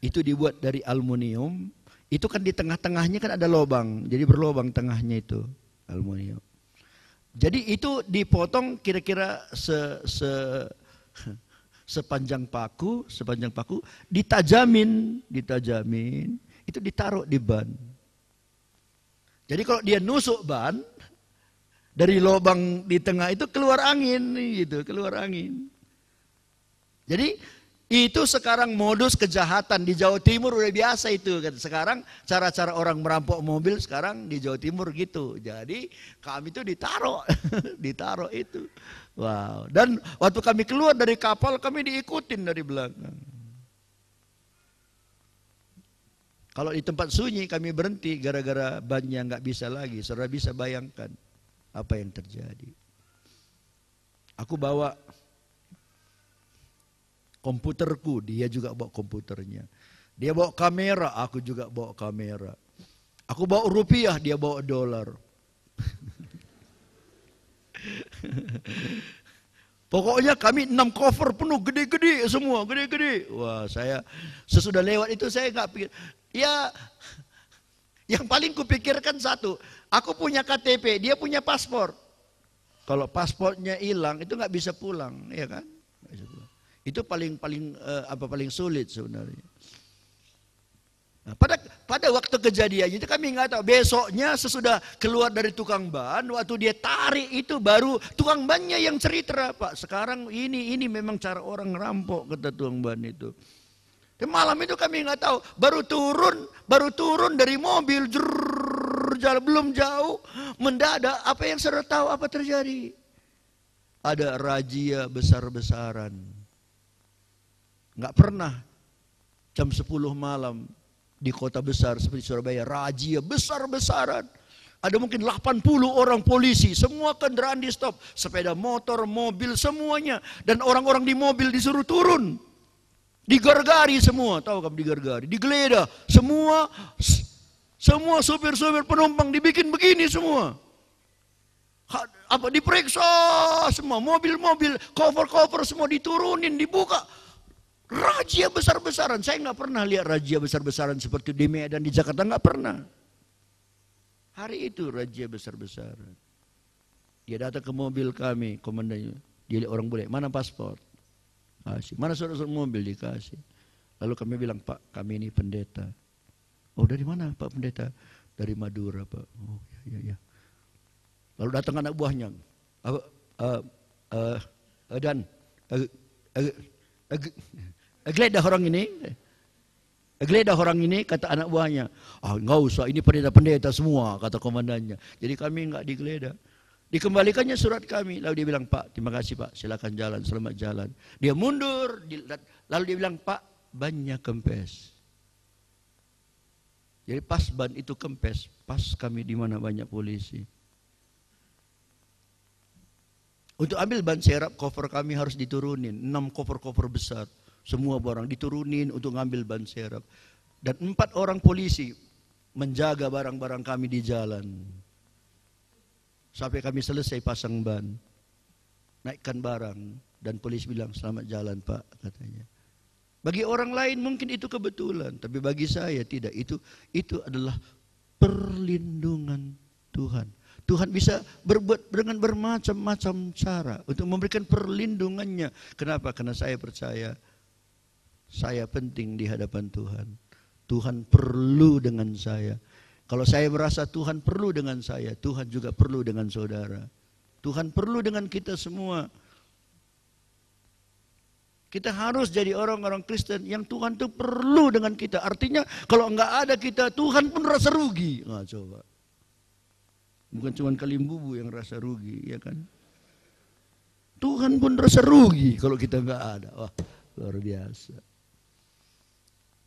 Itu dibuat dari aluminium. Itu kan di tengah-tengahnya kan ada lubang. Jadi berlubang tengahnya itu aluminium. Jadi itu dipotong kira-kira sepanjang paku, ditajamin, itu ditaruh di ban. Jadi kalau dia nusuk ban, dari lubang di tengah itu keluar angin, gitu, keluar angin. Jadi Itu sekarang modus kejahatan di Jawa Timur udah biasa itu kan. Sekarang cara-cara orang merampok mobil sekarang di Jawa Timur gitu. Jadi kami itu ditaruh, ditaruh itu. Wow. Dan waktu kami keluar dari kapal kami diikutin dari belakang. Kalau di tempat sunyi kami berhenti gara-gara bannya nggak bisa lagi. Saudara bisa bayangkan apa yang terjadi. Aku bawa komputerku, dia juga bawa komputernya. Dia bawa kamera, aku juga bawa kamera. Aku bawa rupiah, dia bawa dolar. Pokoknya kami 6 cover penuh, gede-gede semua, gede-gede. Wah, saya sesudah lewat itu saya nggak pikir. Ya, yang paling kupikirkan satu, aku punya KTP, dia punya paspor. Kalau paspornya hilang, itu nggak bisa pulang, ya kan? Nggak bisa pulang. Itu paling sulit sebenarnya. Nah, pada waktu kejadian itu kami nggak tahu. Besoknya sesudah keluar dari tukang ban, waktu dia tarik itu baru tukang bannya yang cerita, Pak. Sekarang ini memang cara orang ngerampok, kata tukang ban itu. Dan malam itu kami nggak tahu. Baru turun dari mobil, jalan belum jauh, mendadak. Apa yang saudara tahu apa terjadi? Ada razia besar-besaran. Nggak pernah jam 10 malam di kota besar seperti Surabaya, razia besar-besaran. Ada mungkin 80 orang polisi, semua kendaraan di stop, sepeda motor, mobil, semuanya. Dan orang-orang di mobil disuruh turun. Digargari semua, tahu kamu digargari, digeledah, semua supir-supir penumpang dibikin begini semua. Diperiksa semua, mobil-mobil, cover-cover semua diturunin, dibuka. Razia besar-besaran, saya nggak pernah lihat razia besar-besaran seperti di Medan, di Jakarta, nggak pernah. Hari itu razia besar-besaran. Dia datang ke mobil kami, komandannya. Dia lihat orang bule, mana paspor? Kasih. Mana surat-surat mobil? Dikasih. Lalu kami bilang, Pak, kami ini pendeta. Oh, dari mana Pak pendeta? Dari Madura, Pak. Oh, ya. Lalu datang anak buahnya. Geledah orang ini, kata anak buahnya. Nggak usah, ini pendeta-pendeta semua, kata komandannya. Jadi kami nggak digeledah. Dikembalikannya surat kami. Lalu dia bilang, Pak, terima kasih Pak, silakan jalan, selamat jalan. Dia mundur, lalu dia bilang, Pak, bannya kempes. Jadi pas ban itu kempes, pas kami di mana banyak polisi. Untuk ambil ban serep, cover kami harus diturunin. 6 cover besar. Semua barang diturunin untuk ngambil ban serep. Dan 4 orang polisi menjaga barang-barang kami di jalan. Sampai kami selesai pasang ban. Naikkan barang. Dan polisi bilang, selamat jalan Pak, katanya. Bagi orang lain mungkin itu kebetulan. Tapi bagi saya tidak. Itu adalah perlindungan Tuhan. Tuhan bisa berbuat dengan bermacam-macam cara untuk memberikan perlindungannya. Kenapa? Karena saya percaya saya penting di hadapan Tuhan. Tuhan perlu dengan saya. Kalau saya merasa Tuhan perlu dengan saya, Tuhan juga perlu dengan saudara. Tuhan perlu dengan kita semua. Kita harus jadi orang-orang Kristen yang Tuhan itu perlu dengan kita. Artinya kalau enggak ada kita, Tuhan pun rasa rugi. Nah, coba. Bukan cuma Kalimbubu yang rasa rugi, ya kan? Tuhan pun rasa rugi kalau kita enggak ada. Wah, luar biasa.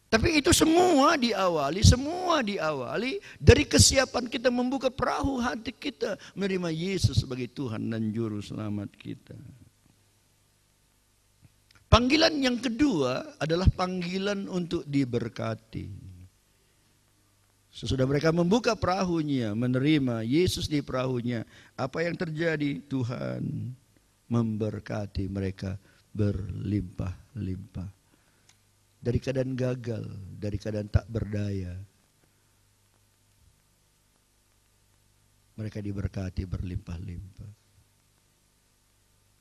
Tapi itu semua diawali dari kesiapan kita membuka perahu hati kita menerima Yesus sebagai Tuhan dan Juru Selamat kita. Panggilan yang kedua adalah panggilan untuk diberkati. Sesudah mereka membuka perahunya, menerima Yesus di perahunya, apa yang terjadi? Tuhan memberkati mereka berlimpah-limpah. Dari keadaan gagal, dari keadaan tak berdaya, mereka diberkati berlimpah-limpah.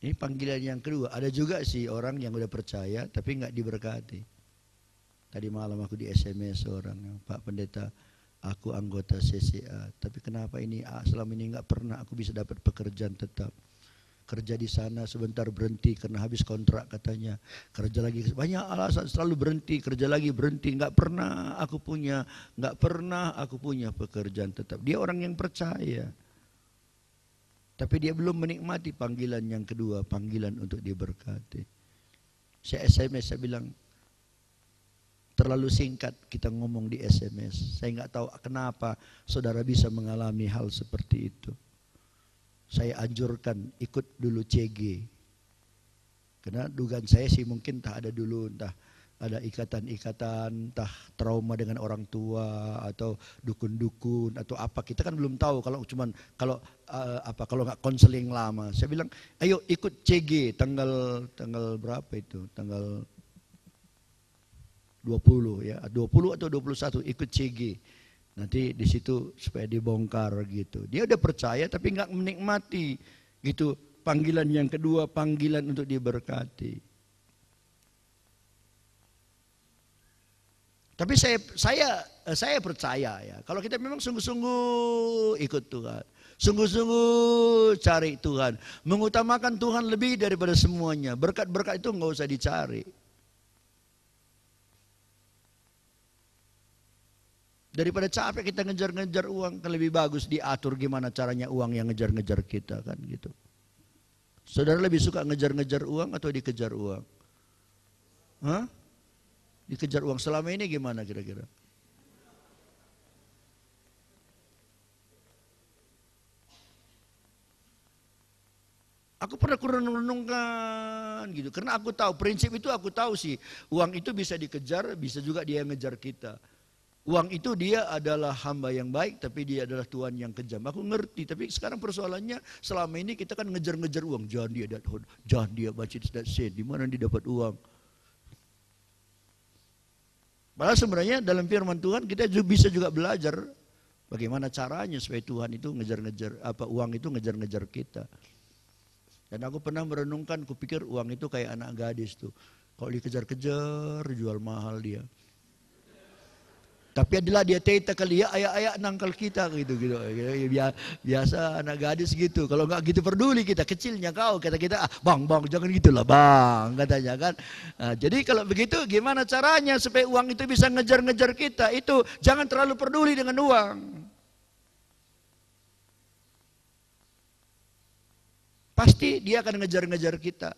Ini panggilan yang kedua. Ada juga sih orang yang udah percaya tapi nggak diberkati. Tadi malam aku di SMS orang, Pak Pendeta, aku anggota CCA, tapi kenapa ini selama ini nggak pernah aku bisa dapat pekerjaan tetap. Kerja di sana sebentar berhenti karena habis kontrak katanya. Kerja lagi, banyak alasan selalu berhenti, kerja lagi berhenti. Nggak pernah aku punya pekerjaan tetap. Dia orang yang percaya. Tapi dia belum menikmati panggilan yang kedua, panggilan untuk diberkati. Saya SMS, saya bilang, terlalu singkat kita ngomong di SMS. Saya nggak tahu kenapa saudara bisa mengalami hal seperti itu. Saya anjurkan ikut dulu CG. Karena dugaan saya sih mungkin entah ada dulu, entah ada ikatan-ikatan, entah trauma dengan orang tua atau dukun-dukun atau apa. Kita kan belum tahu kalau kalau nggak konseling lama. Saya bilang, ayo ikut CG tanggal berapa itu? Tanggal 20 ya, 20 atau 21 ikut CG. Nanti di situ supaya dibongkar gitu. Dia udah percaya tapi nggak menikmati gitu panggilan yang kedua, panggilan untuk diberkati. Tapi saya percaya ya, kalau kita memang sungguh-sungguh ikut Tuhan, sungguh-sungguh cari Tuhan, mengutamakan Tuhan lebih daripada semuanya. Berkat-berkat itu nggak usah dicari. Daripada capek kita ngejar-ngejar uang, kan lebih bagus diatur gimana caranya uang yang ngejar-ngejar kita kan gitu. Saudara lebih suka ngejar-ngejar uang atau dikejar uang? Hah? Dikejar uang. Selama ini gimana kira-kira? Aku pernah renungkan gitu, karena aku tahu prinsip itu, aku tahu sih uang itu bisa dikejar, bisa juga dia ngejar kita. Uang itu dia adalah hamba yang baik, tapi dia adalah Tuhan yang kejam. Aku ngerti, tapi sekarang persoalannya selama ini kita kan ngejar-ngejar uang. Jangan dia baca that sin, di mana dia dapat uang. Padahal sebenarnya dalam firman Tuhan kita bisa juga belajar bagaimana caranya supaya Tuhan itu ngejar-ngejar uang itu ngejar-ngejar kita. Dan aku pernah merenungkan, kupikir uang itu kayak anak gadis tuh. Kalau dikejar-kejar, jual mahal dia. Tapi adalah dia teta kali ya, ayak-ayak nangkal kita gitu. Biasa anak gadis gitu. Kalau nggak gitu peduli kita, kecilnya kau, kata kita, bang jangan gitulah bang, katanya kan. Nah, jadi kalau begitu gimana caranya supaya uang itu bisa ngejar-ngejar kita? Itu jangan terlalu peduli dengan uang. Pasti dia akan ngejar-ngejar kita.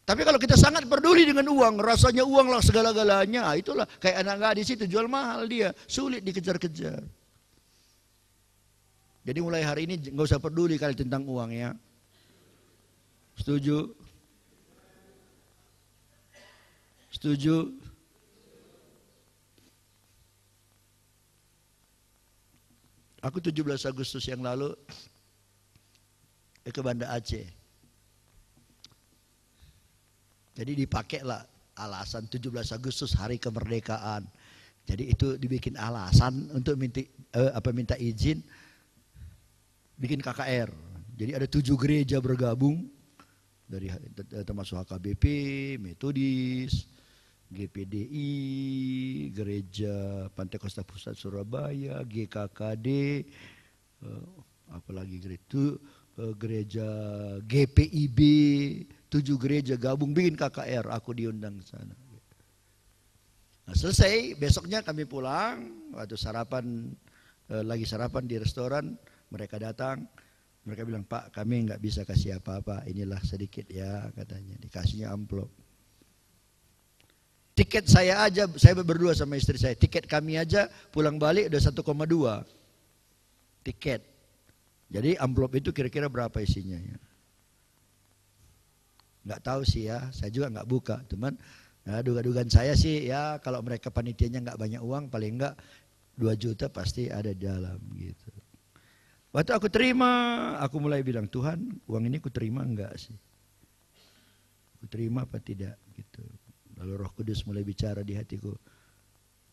Tapi kalau kita sangat peduli dengan uang, rasanya uang lah segala-galanya, itulah kayak anak gadis itu jual mahal dia, sulit dikejar-kejar. Jadi mulai hari ini nggak usah peduli kali tentang uang ya. Setuju? Setuju? Aku 17 Agustus yang lalu ke Banda Aceh. Jadi dipakailah alasan 17 Agustus hari kemerdekaan. Jadi itu dibikin alasan untuk minta izin bikin KKR. Jadi ada 7 gereja bergabung dari termasuk HKBP, Metodis, GPDI, Gereja Pantai Kosta Pusat Surabaya, GKKD, apalagi gereja GPIB. 7 gereja gabung bikin KKR, aku diundang ke sana. Nah, selesai, besoknya kami pulang, waktu lagi sarapan di restoran, mereka datang, mereka bilang, Pak kami nggak bisa kasih apa-apa, inilah sedikit ya katanya, dikasihnya amplop. Tiket saya aja, saya berdua sama istri saya, tiket kami aja pulang balik udah 1,2 tiket. Jadi amplop itu kira-kira berapa isinya ya? Nggak tahu sih ya, saya juga nggak buka, teman. Nah, dugaan saya sih ya kalau mereka panitianya nggak banyak uang, paling nggak 2 juta pasti ada di dalam gitu. Waktu aku terima, aku mulai bilang, Tuhan uang ini aku terima enggak sih? Aku terima apa tidak gitu. Lalu Roh Kudus mulai bicara di hatiku,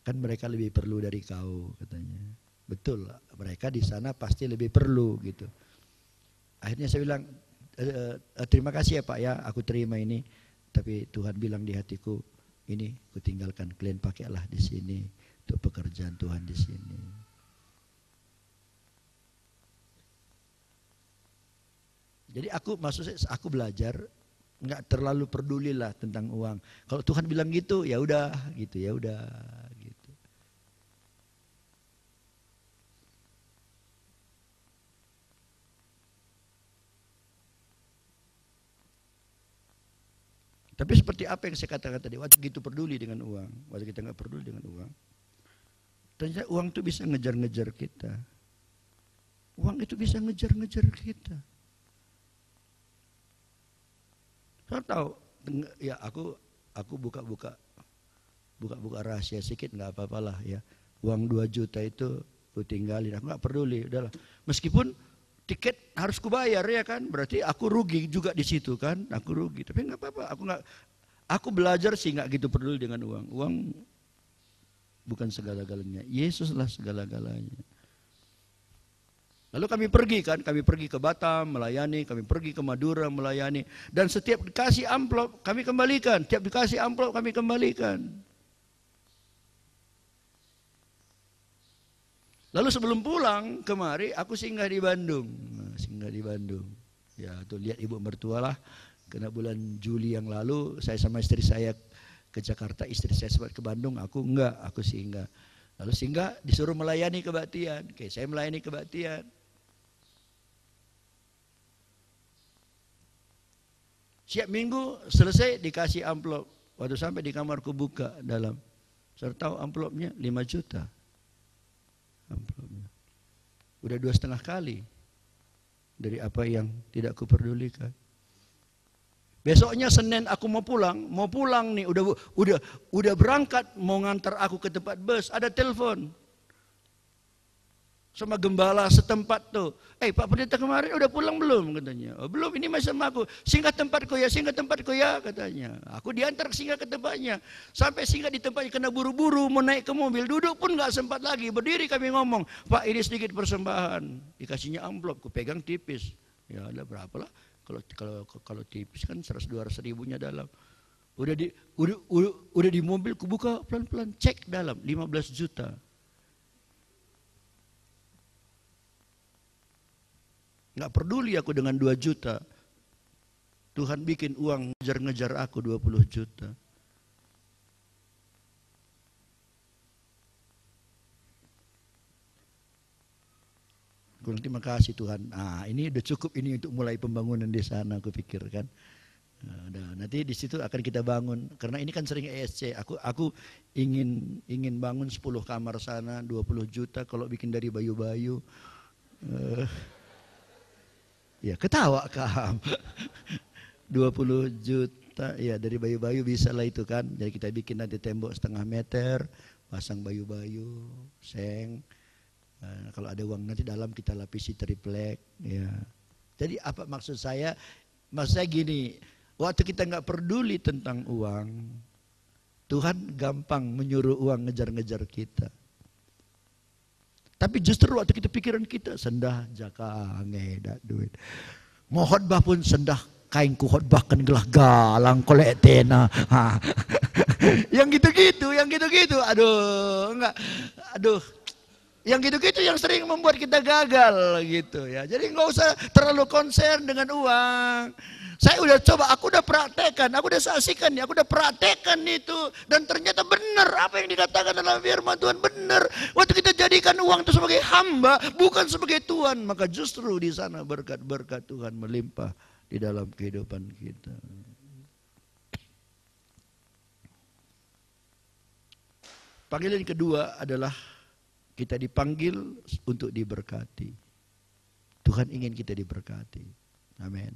kan mereka lebih perlu dari kau katanya. Betul, mereka di sana pasti lebih perlu gitu. Akhirnya saya bilang, terima kasih ya Pak ya, aku terima ini. Tapi Tuhan bilang di hatiku, ini aku tinggalkan, kalian pakailah di sini untuk pekerjaan Tuhan di sini. Jadi maksudnya aku belajar nggak terlalu pedulilah tentang uang. Kalau Tuhan bilang gitu, ya udah gitu, ya udah gitu. Tapi seperti apa yang saya katakan tadi, waktu gitu peduli dengan uang, waktu kita nggak peduli dengan uang, ternyata uang itu bisa ngejar-ngejar kita. Uang itu bisa ngejar-ngejar kita. Saya tahu, ya aku buka-buka rahasia sedikit, nggak apa-apalah ya. Uang 2 juta itu aku tinggalin, aku nggak peduli, udahlah. Meskipun tiket harus kubayar ya kan, berarti aku rugi juga di situ kan, aku rugi. Tapi nggak apa-apa, aku belajar sih nggak gitu peduli dengan uang. Uang bukan segala-galanya, Yesuslah segala-galanya. Lalu kami pergi ke Batam melayani, kami pergi ke Madura melayani, dan setiap dikasih amplop kami kembalikan, setiap dikasih amplop kami kembalikan. Lalu sebelum pulang kemari, aku singgah di Bandung. Ya, tuh lihat ibu mertua lah. Kena bulan Juli yang lalu, saya sama istri saya ke Jakarta, istri saya sempat ke Bandung, aku enggak, aku singgah. Lalu singgah disuruh melayani kebaktian. Oke, saya melayani kebaktian. Siap minggu selesai dikasih amplop. Waktu sampai di kamarku buka dalam. Saya tahu amplopnya 5 juta. Amplopnya. Udah 2,5 kali dari apa yang tidak kuperdulikan. Besoknya Senin aku mau pulang nih, udah berangkat mau ngantar aku ke tempat bus, ada telepon sama gembala setempat tuh. Pak pendeta kemarin udah pulang belum katanya. Oh, belum, ini masih sama aku. Singgah tempatku ya katanya. Aku diantar singgah ke tempatnya. Sampai singgah di tempatnya kena buru-buru mau naik ke mobil, duduk pun nggak sempat lagi. Berdiri kami ngomong, Pak ini sedikit persembahan. Dikasihnya amplop, ku pegang tipis. Ya ada berapa lah? Kalau tipis kan 100-200 ribunya dalam. Udah di mobil, ku buka pelan-pelan, cek dalam 15 juta. Nggak peduli aku dengan 2 juta. Tuhan bikin uang ngejar-ngejar aku 20 juta. Kurang terima kasih Tuhan. Ini udah cukup ini untuk mulai pembangunan di sana, aku pikirkan. Nanti di situ akan kita bangun. Karena ini kan sering ESC. Aku ingin bangun 10 kamar sana, 20 juta kalau bikin dari bayu-bayu. Ya ketawa Kam. 20 juta ya dari bayu-bayu bisa lah itu kan. Jadi kita bikin nanti tembok 0,5 meter, pasang bayu-bayu, seng. Kalau ada uang nanti dalam kita lapisi triplek ya. Jadi apa maksud saya? Maksud saya gini, waktu kita nggak peduli tentang uang, Tuhan gampang menyuruh uang ngejar-ngejar kita. Tapi justru waktu kita pikiran kita sendah jaka ngedak duit. Mau khotbah pun sendah kain ku khotbahkan gelah galang kolek tena. Yang gitu-gitu. Aduh. Yang gitu-gitu yang sering membuat kita gagal gitu ya. Jadi nggak usah terlalu concern dengan uang. Saya udah coba, aku udah praktekkan, aku udah saksikan, aku udah praktekkan itu. Dan ternyata benar apa yang dikatakan dalam firman Tuhan, benar. Waktu kita jadikan uang itu sebagai hamba, bukan sebagai Tuhan. Maka justru di sana berkat-berkat Tuhan melimpah di dalam kehidupan kita. Panggilan kedua adalah kita dipanggil untuk diberkati. Tuhan ingin kita diberkati. Amin.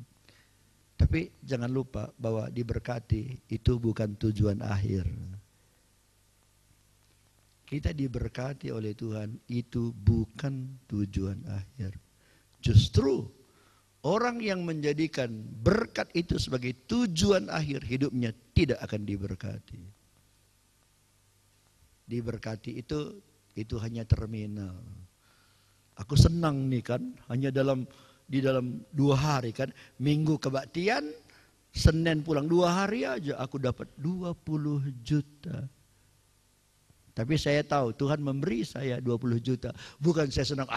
Tapi jangan lupa bahwa diberkati itu bukan tujuan akhir. Kita diberkati oleh Tuhan itu bukan tujuan akhir. Justru orang yang menjadikan berkat itu sebagai tujuan akhir hidupnya tidak akan diberkati. Diberkati itu hanya terminal. Aku senang nih kan, hanya di dalam 2 hari kan, Minggu kebaktian, Senin pulang 2 hari aja aku dapat 20 juta. Tapi saya tahu Tuhan memberi saya 20 juta. Bukan saya senang,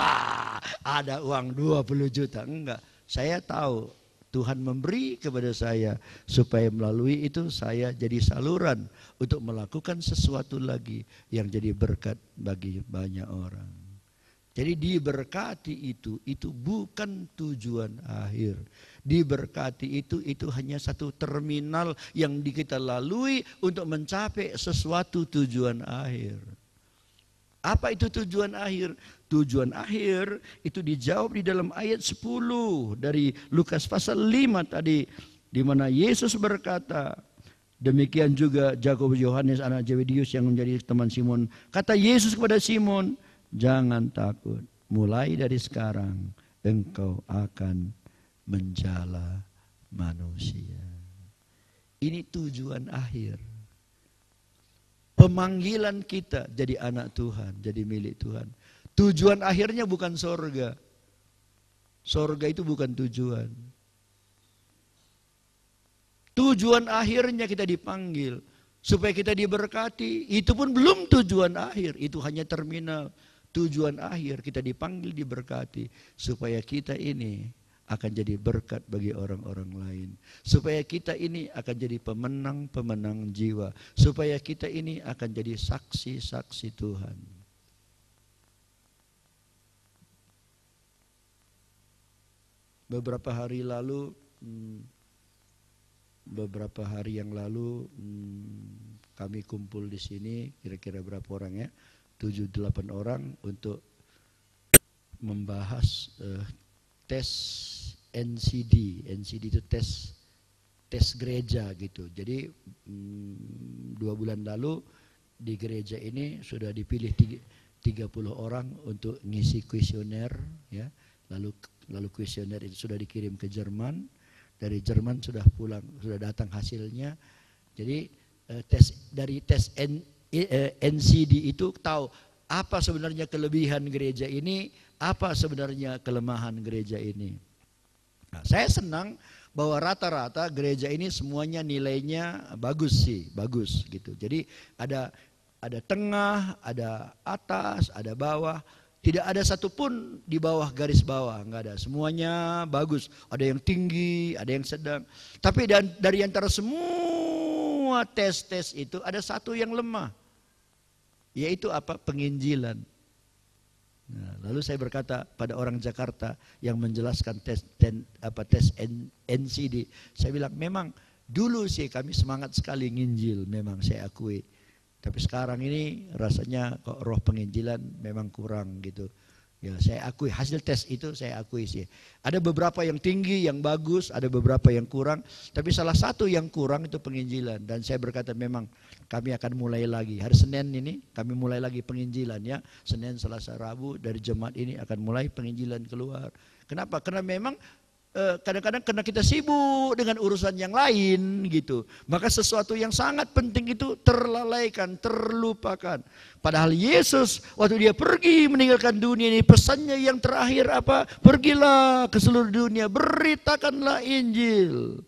ada uang 20 juta. Enggak, saya tahu Tuhan memberi kepada saya supaya melalui itu saya jadi saluran untuk melakukan sesuatu lagi yang jadi berkat bagi banyak orang. Jadi diberkati itu bukan tujuan akhir. Diberkati itu hanya satu terminal yang kita lalui untuk mencapai sesuatu tujuan akhir. Apa itu tujuan akhir? Tujuan akhir itu dijawab di dalam ayat 10 dari Lukas pasal 5 tadi, di mana Yesus berkata, demikian juga Yakobus Yohanes anak Zebedius yang menjadi teman Simon. Kata Yesus kepada Simon, jangan takut, mulai dari sekarang engkau akan menjala manusia. Ini tujuan akhir. Pemanggilan kita jadi anak Tuhan, jadi milik Tuhan. Tujuan akhirnya bukan sorga. Sorga itu bukan tujuan. Tujuan akhirnya kita dipanggil supaya kita diberkati. Itu pun belum tujuan akhir, itu hanya terminal. Tujuan akhir kita dipanggil diberkati supaya kita ini akan jadi berkat bagi orang-orang lain. Supaya kita ini akan jadi pemenang-pemenang jiwa. Supaya kita ini akan jadi saksi-saksi Tuhan. Beberapa hari yang lalu kami kumpul di sini, kira-kira berapa orang ya? 7-8 orang untuk membahas tes NCD. NCD itu tes gereja gitu. Jadi 2 bulan lalu di gereja ini sudah dipilih 30 orang untuk ngisi kuesioner ya. Lalu kuesioner itu sudah dikirim ke Jerman. Dari Jerman sudah pulang, sudah datang hasilnya. Jadi dari tes NCD itu tahu apa sebenarnya kelebihan gereja ini, apa sebenarnya kelemahan gereja ini. Nah, saya senang bahwa rata-rata gereja ini semuanya nilainya bagus gitu. Jadi ada tengah, ada atas, ada bawah. Tidak ada satupun di bawah garis bawah, enggak ada. Semuanya bagus. Ada yang tinggi, ada yang sedang. Tapi dari antara semua tes-tes itu ada satu yang lemah. Yaitu apa? Penginjilan. Nah, lalu saya berkata pada orang Jakarta yang menjelaskan tes NCD, saya bilang memang dulu sih kami semangat sekali nginjil, memang saya akui. Tapi sekarang ini rasanya kok roh penginjilan memang kurang gitu. Ya saya akui hasil tes itu saya akui sih. Ada beberapa yang tinggi, yang bagus, ada beberapa yang kurang. Tapi salah satu yang kurang itu penginjilan. Dan saya berkata memang kami akan mulai lagi. Hari Senin ini kami mulai lagi penginjilan ya. Senin, Selasa, Rabu dari jemaat ini akan mulai penginjilan keluar. Kenapa? Karena memang kadang-kadang karena kita sibuk dengan urusan yang lain gitu, maka sesuatu yang sangat penting itu terlalaikan, terlupakan. Padahal Yesus waktu dia pergi meninggalkan dunia ini, pesannya yang terakhir apa? Pergilah ke seluruh dunia, beritakanlah Injil.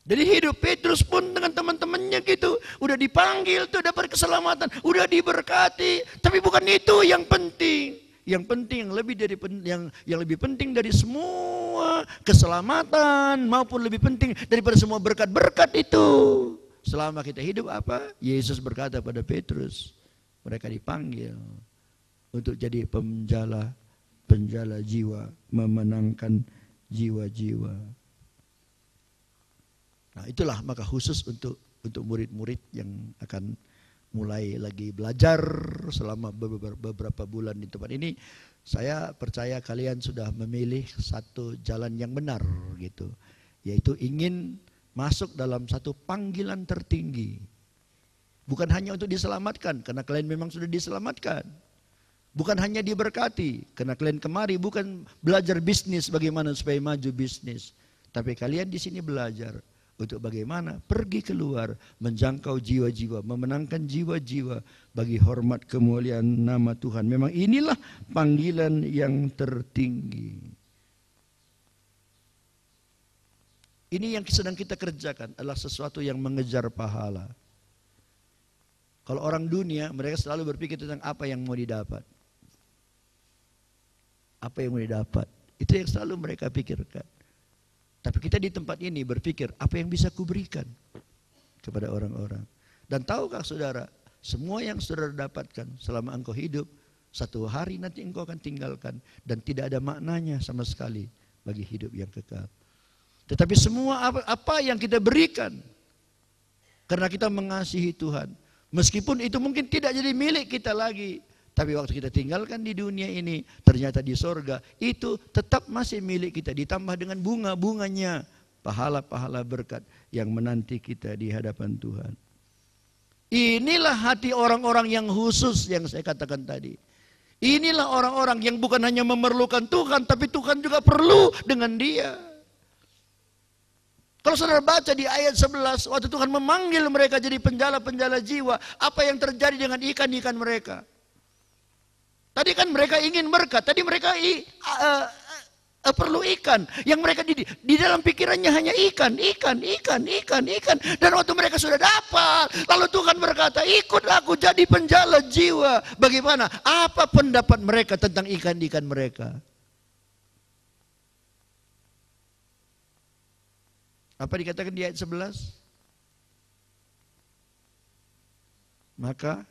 Jadi hidup Petrus pun dengan teman-temannya gitu, udah dipanggil tuh dapat keselamatan, udah diberkati, tapi bukan itu yang penting. Yang penting yang lebih penting dari semua keselamatan maupun lebih penting daripada semua berkat-berkat itu. Selama kita hidup apa? Yesus berkata pada Petrus, mereka dipanggil untuk jadi penjala jiwa, memenangkan jiwa-jiwa. Nah, itulah maka khusus untuk murid-murid yang akan mulai lagi belajar selama beberapa bulan di tempat ini. Saya percaya kalian sudah memilih satu jalan yang benar gitu, yaitu ingin masuk dalam satu panggilan tertinggi. Bukan hanya untuk diselamatkan, karena kalian memang sudah diselamatkan. Bukan hanya diberkati, karena kalian kemari bukan belajar bisnis bagaimana supaya maju bisnis, tapi kalian di sini belajar untuk bagaimana pergi keluar, menjangkau jiwa-jiwa, memenangkan jiwa-jiwa bagi hormat kemuliaan nama Tuhan. Memang inilah panggilan yang tertinggi. Ini yang sedang kita kerjakan adalah sesuatu yang mengejar pahala. Kalau orang dunia, mereka selalu berpikir tentang apa yang mau didapat. Apa yang mau didapat? Itu yang selalu mereka pikirkan. Tapi kita di tempat ini berpikir, apa yang bisa kuberikan kepada orang-orang. Dan tahukah saudara, semua yang saudara dapatkan selama engkau hidup, satu hari nanti engkau akan tinggalkan. Dan tidak ada maknanya sama sekali bagi hidup yang kekal. Tetapi semua apa yang kita berikan, karena kita mengasihi Tuhan, meskipun itu mungkin tidak jadi milik kita lagi, tapi waktu kita tinggalkan di dunia ini, ternyata di sorga, itu tetap masih milik kita. Ditambah dengan bunga-bunganya, pahala-pahala berkat yang menanti kita di hadapan Tuhan. Inilah hati orang-orang yang khusus yang saya katakan tadi. Inilah orang-orang yang bukan hanya memerlukan Tuhan, tapi Tuhan juga perlu dengan dia. Kalau saudara baca di ayat 11, waktu Tuhan memanggil mereka jadi penjala-penjala jiwa, apa yang terjadi dengan ikan-ikan mereka? Tadi kan mereka ingin berkat, tadi mereka perlu ikan. Yang mereka di dalam pikirannya hanya ikan. Dan waktu mereka sudah dapat, lalu Tuhan berkata, ikut aku jadi penjala jiwa. Bagaimana? Apa pendapat mereka tentang ikan-ikan mereka? Apa dikatakan di ayat 11? Maka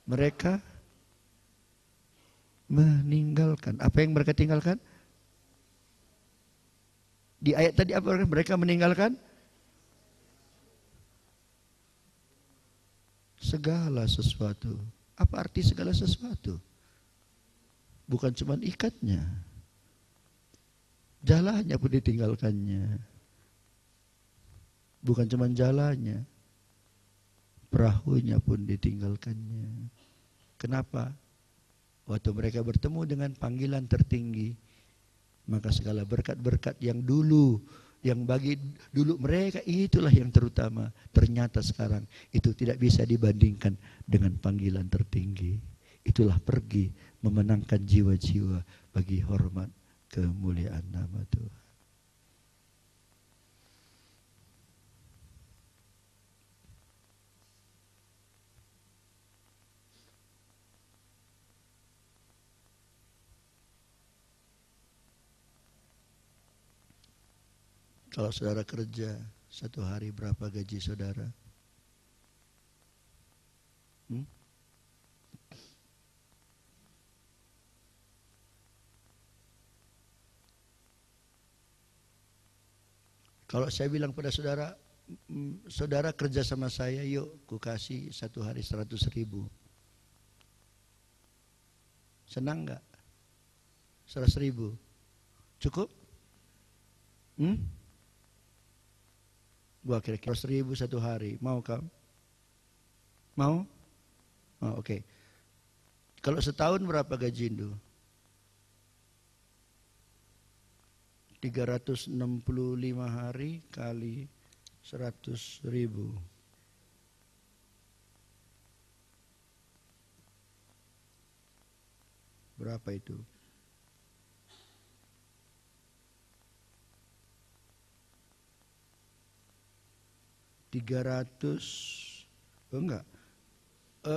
mereka meninggalkan. Apa yang mereka tinggalkan? Di ayat tadi apa mereka meninggalkan? Segala sesuatu. Apa arti segala sesuatu? Bukan cuma ikatnya. Jalannya pun ditinggalkannya. Bukan cuma jalannya, perahunya pun ditinggalkannya. Kenapa? Waktu mereka bertemu dengan panggilan tertinggi, maka segala berkat-berkat yang dulu, yang bagi dulu mereka itulah yang terutama. Ternyata sekarang itu tidak bisa dibandingkan dengan panggilan tertinggi. Itulah pergi memenangkan jiwa-jiwa bagi hormat kemuliaan nama Tuhan. Kalau saudara kerja satu hari berapa gaji saudara? Kalau saya bilang pada saudara, saudara kerja sama saya, yuk ku kasih satu hari 100.000. Senang nggak? 100.000. Cukup? Gua kira-kira 100.000 satu hari. Mau kamu? Mau? Oh, oke. Kalau setahun berapa gaji Indu? 365 hari kali 100.000. Berapa itu?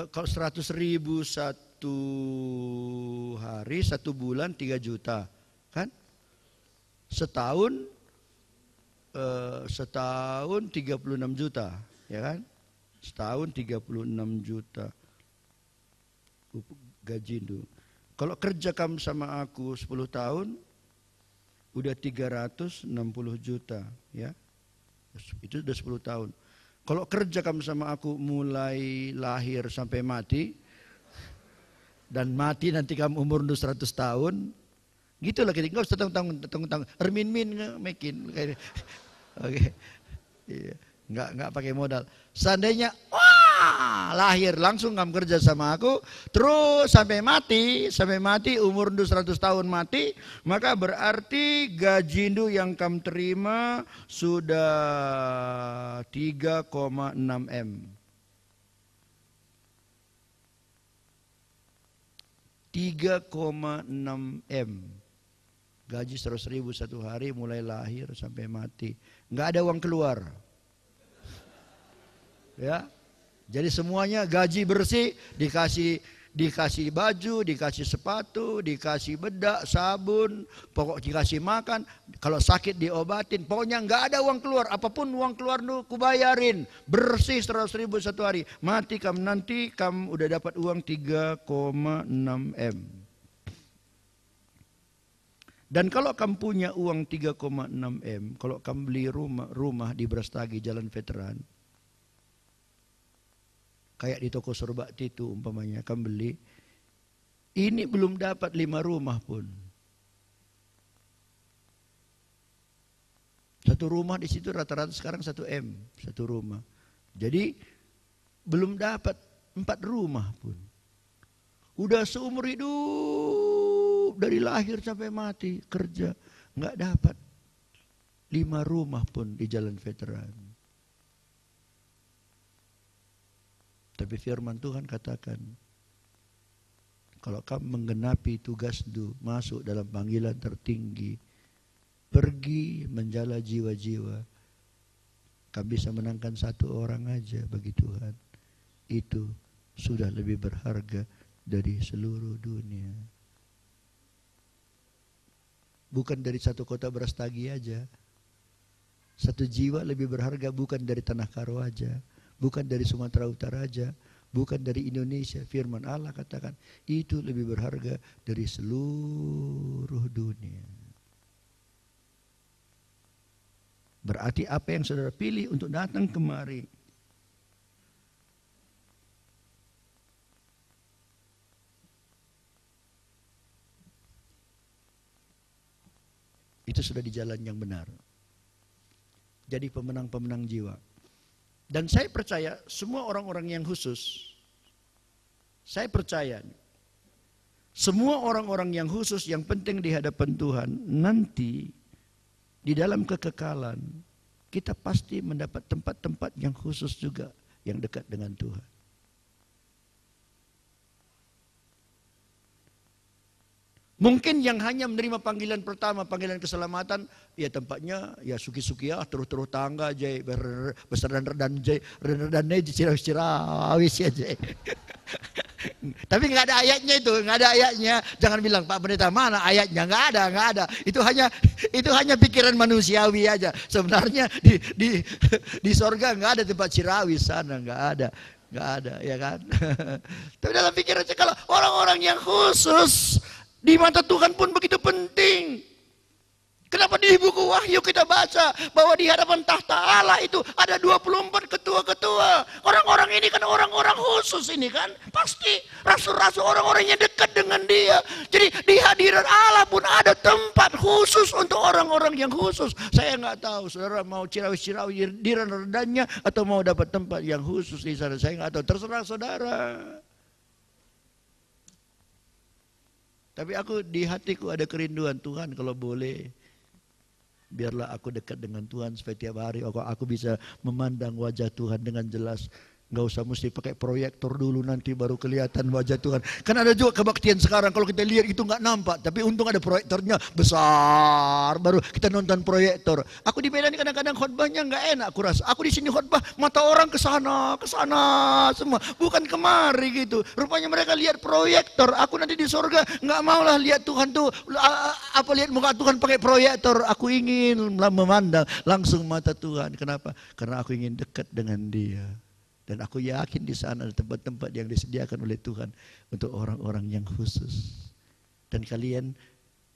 Kalau 100.000 satu hari, satu bulan 3 juta, kan? Setahun 36 juta, ya kan? Setahun 36 juta gaji itu. Kalau kerja kamu sama aku 10 tahun, udah 360 juta, ya. Itu udah 10 tahun. Kalau kerja kamu sama aku mulai lahir sampai mati, dan mati nanti kamu umur 100 tahun, gitulah kita nggak usah tanggung-tanggung ermin-min mekin. Oke, iya. Nggak pakai modal. Seandainya lahir langsung kamu kerja sama aku, terus sampai mati umur 100 tahun mati, maka berarti gaji yang kamu terima sudah 3,6 M. 3,6 M. Gaji 100.000 satu hari mulai lahir sampai mati. Nggak ada uang keluar. Ya. Jadi semuanya gaji bersih Dikasih baju, dikasih sepatu, dikasih bedak, sabun, pokok dikasih makan. Kalau sakit diobatin, pokoknya nggak ada uang keluar. Apapun uang keluar lu kubayarin. Bersih 100.000 satu hari. Mati kamu nanti, kamu udah dapat uang 3,6 M. Dan kalau kamu punya uang 3,6 M, kalau kamu beli rumah di Brastagi, Jalan Veteran, kayak di toko Serbakti itu umpamanya, kamu beli, ini belum dapat 5 rumah pun. Satu rumah di situ rata-rata sekarang 1 M, satu rumah. Jadi belum dapat 4 rumah pun. Udah seumur hidup dari lahir sampai mati kerja, nggak dapat 5 rumah pun di Jalan Veteran. Tapi firman Tuhan katakan, kalau kamu menggenapi tugasmu, masuk dalam panggilan tertinggi, pergi menjala jiwa-jiwa, kamu bisa menangkan 1 orang aja bagi Tuhan. Itu sudah lebih berharga dari seluruh dunia. Bukan dari 1 kota Brastagi aja. 1 jiwa lebih berharga bukan dari Tanah Karo aja. Bukan dari Sumatera Utara aja. Bukan dari Indonesia. Firman Allah katakan, itu lebih berharga dari seluruh dunia. Berarti apa yang saudara pilih untuk datang kemari, itu sudah di jalan yang benar. Jadi pemenang-pemenang jiwa. Dan saya percaya semua orang-orang yang khusus, saya percaya semua orang-orang yang khusus yang penting di hadapan Tuhan, nanti di dalam kekekalan kita pasti mendapat tempat-tempat yang khusus juga, yang dekat dengan Tuhan. Mungkin yang hanya menerima panggilan pertama, panggilan keselamatan, ya tempatnya ya suki-suki ya, terus tangga aja, besar dan redan cirawis aja. Tapi nggak ada ayatnya itu, nggak ada ayatnya. Jangan bilang Pak Pendeta mana ayatnya, nggak ada. Itu hanya pikiran manusiawi aja. Sebenarnya di sorga nggak ada tempat cirawis sana, nggak ada, ya kan? Tapi dalam pikiran saya, kalau orang-orang yang khusus di mata Tuhan pun begitu penting. Kenapa di buku Wahyu kita baca bahwa di hadapan tahta Allah itu ada 24 ketua-ketua. Orang-orang ini kan orang-orang khusus ini kan. Pasti rasul-rasul orang-orang yang dekat dengan dia. Jadi di hadirat Allah pun ada tempat khusus untuk orang-orang yang khusus. Saya nggak tahu saudara mau cirawis-cirawis di redannya atau mau dapat tempat yang khusus di sana. Saya nggak tahu, terserah saudara. Tapi aku di hatiku ada kerinduan, Tuhan kalau boleh, biarlah aku dekat dengan Tuhan supaya tiap hari aku bisa memandang wajah Tuhan dengan jelas. Nggak usah mesti pakai proyektor dulu nanti baru kelihatan wajah Tuhan. Kan ada juga kebaktian sekarang kalau kita lihat itu nggak nampak, tapi untung ada proyektornya besar, baru kita nonton proyektor. Aku di Medan kadang-kadang khotbahnya nggak enak, aku rasa. Aku di sini khotbah mata orang ke sana semua, bukan kemari gitu. Rupanya mereka lihat proyektor. Aku nanti di sorga nggak maulah lihat Tuhan tuh lihat muka Tuhan pakai proyektor. Aku ingin memandang langsung mata Tuhan. Kenapa? Karena aku ingin dekat dengan Dia. Dan aku yakin di sana ada tempat-tempat yang disediakan oleh Tuhan untuk orang-orang yang khusus. Dan kalian,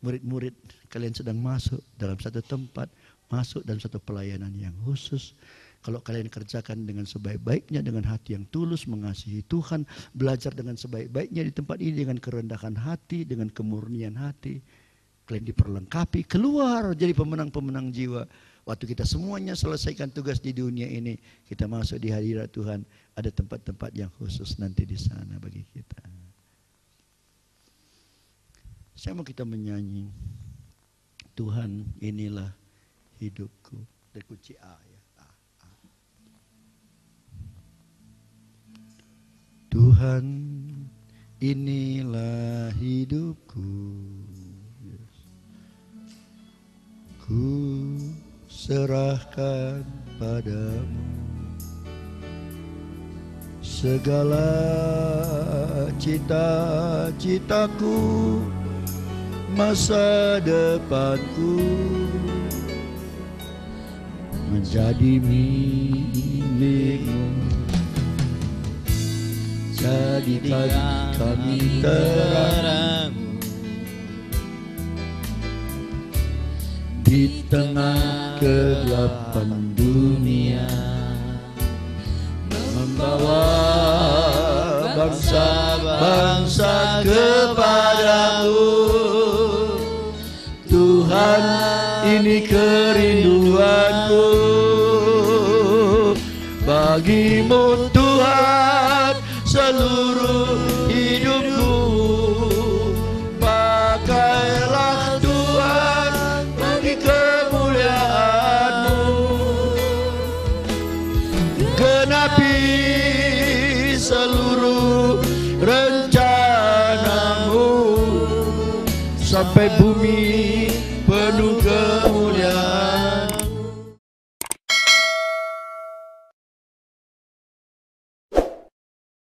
murid-murid, kalian sedang masuk dalam satu tempat, masuk dalam satu pelayanan yang khusus. Kalau kalian kerjakan dengan sebaik-baiknya, dengan hati yang tulus, mengasihi Tuhan, belajar dengan sebaik-baiknya di tempat ini, dengan kerendahan hati, dengan kemurnian hati, kalian diperlengkapi, keluar jadi pemenang-pemenang jiwa. Waktu kita semuanya selesaikan tugas di dunia ini, kita masuk di hadirat Tuhan, ada tempat-tempat yang khusus nanti di sana bagi kita. Saya mau kita menyanyi, Tuhan inilah hidupku. Dari kunci A ya. Tuhan inilah hidupku. Ku serahkan padamu segala cita-citaku, masa depanku menjadi milikmu. Jadikan kami terang di tengah kegelapan dunia, membawa bangsa-bangsa kepadamu. Tuhan, ini kerinduanku bagimu Tuhan, seluruh hidupku. Pakailah Tuhan bagi kemuliaan-Mu, genapi seluruh rencana-Mu sampai bumi penuh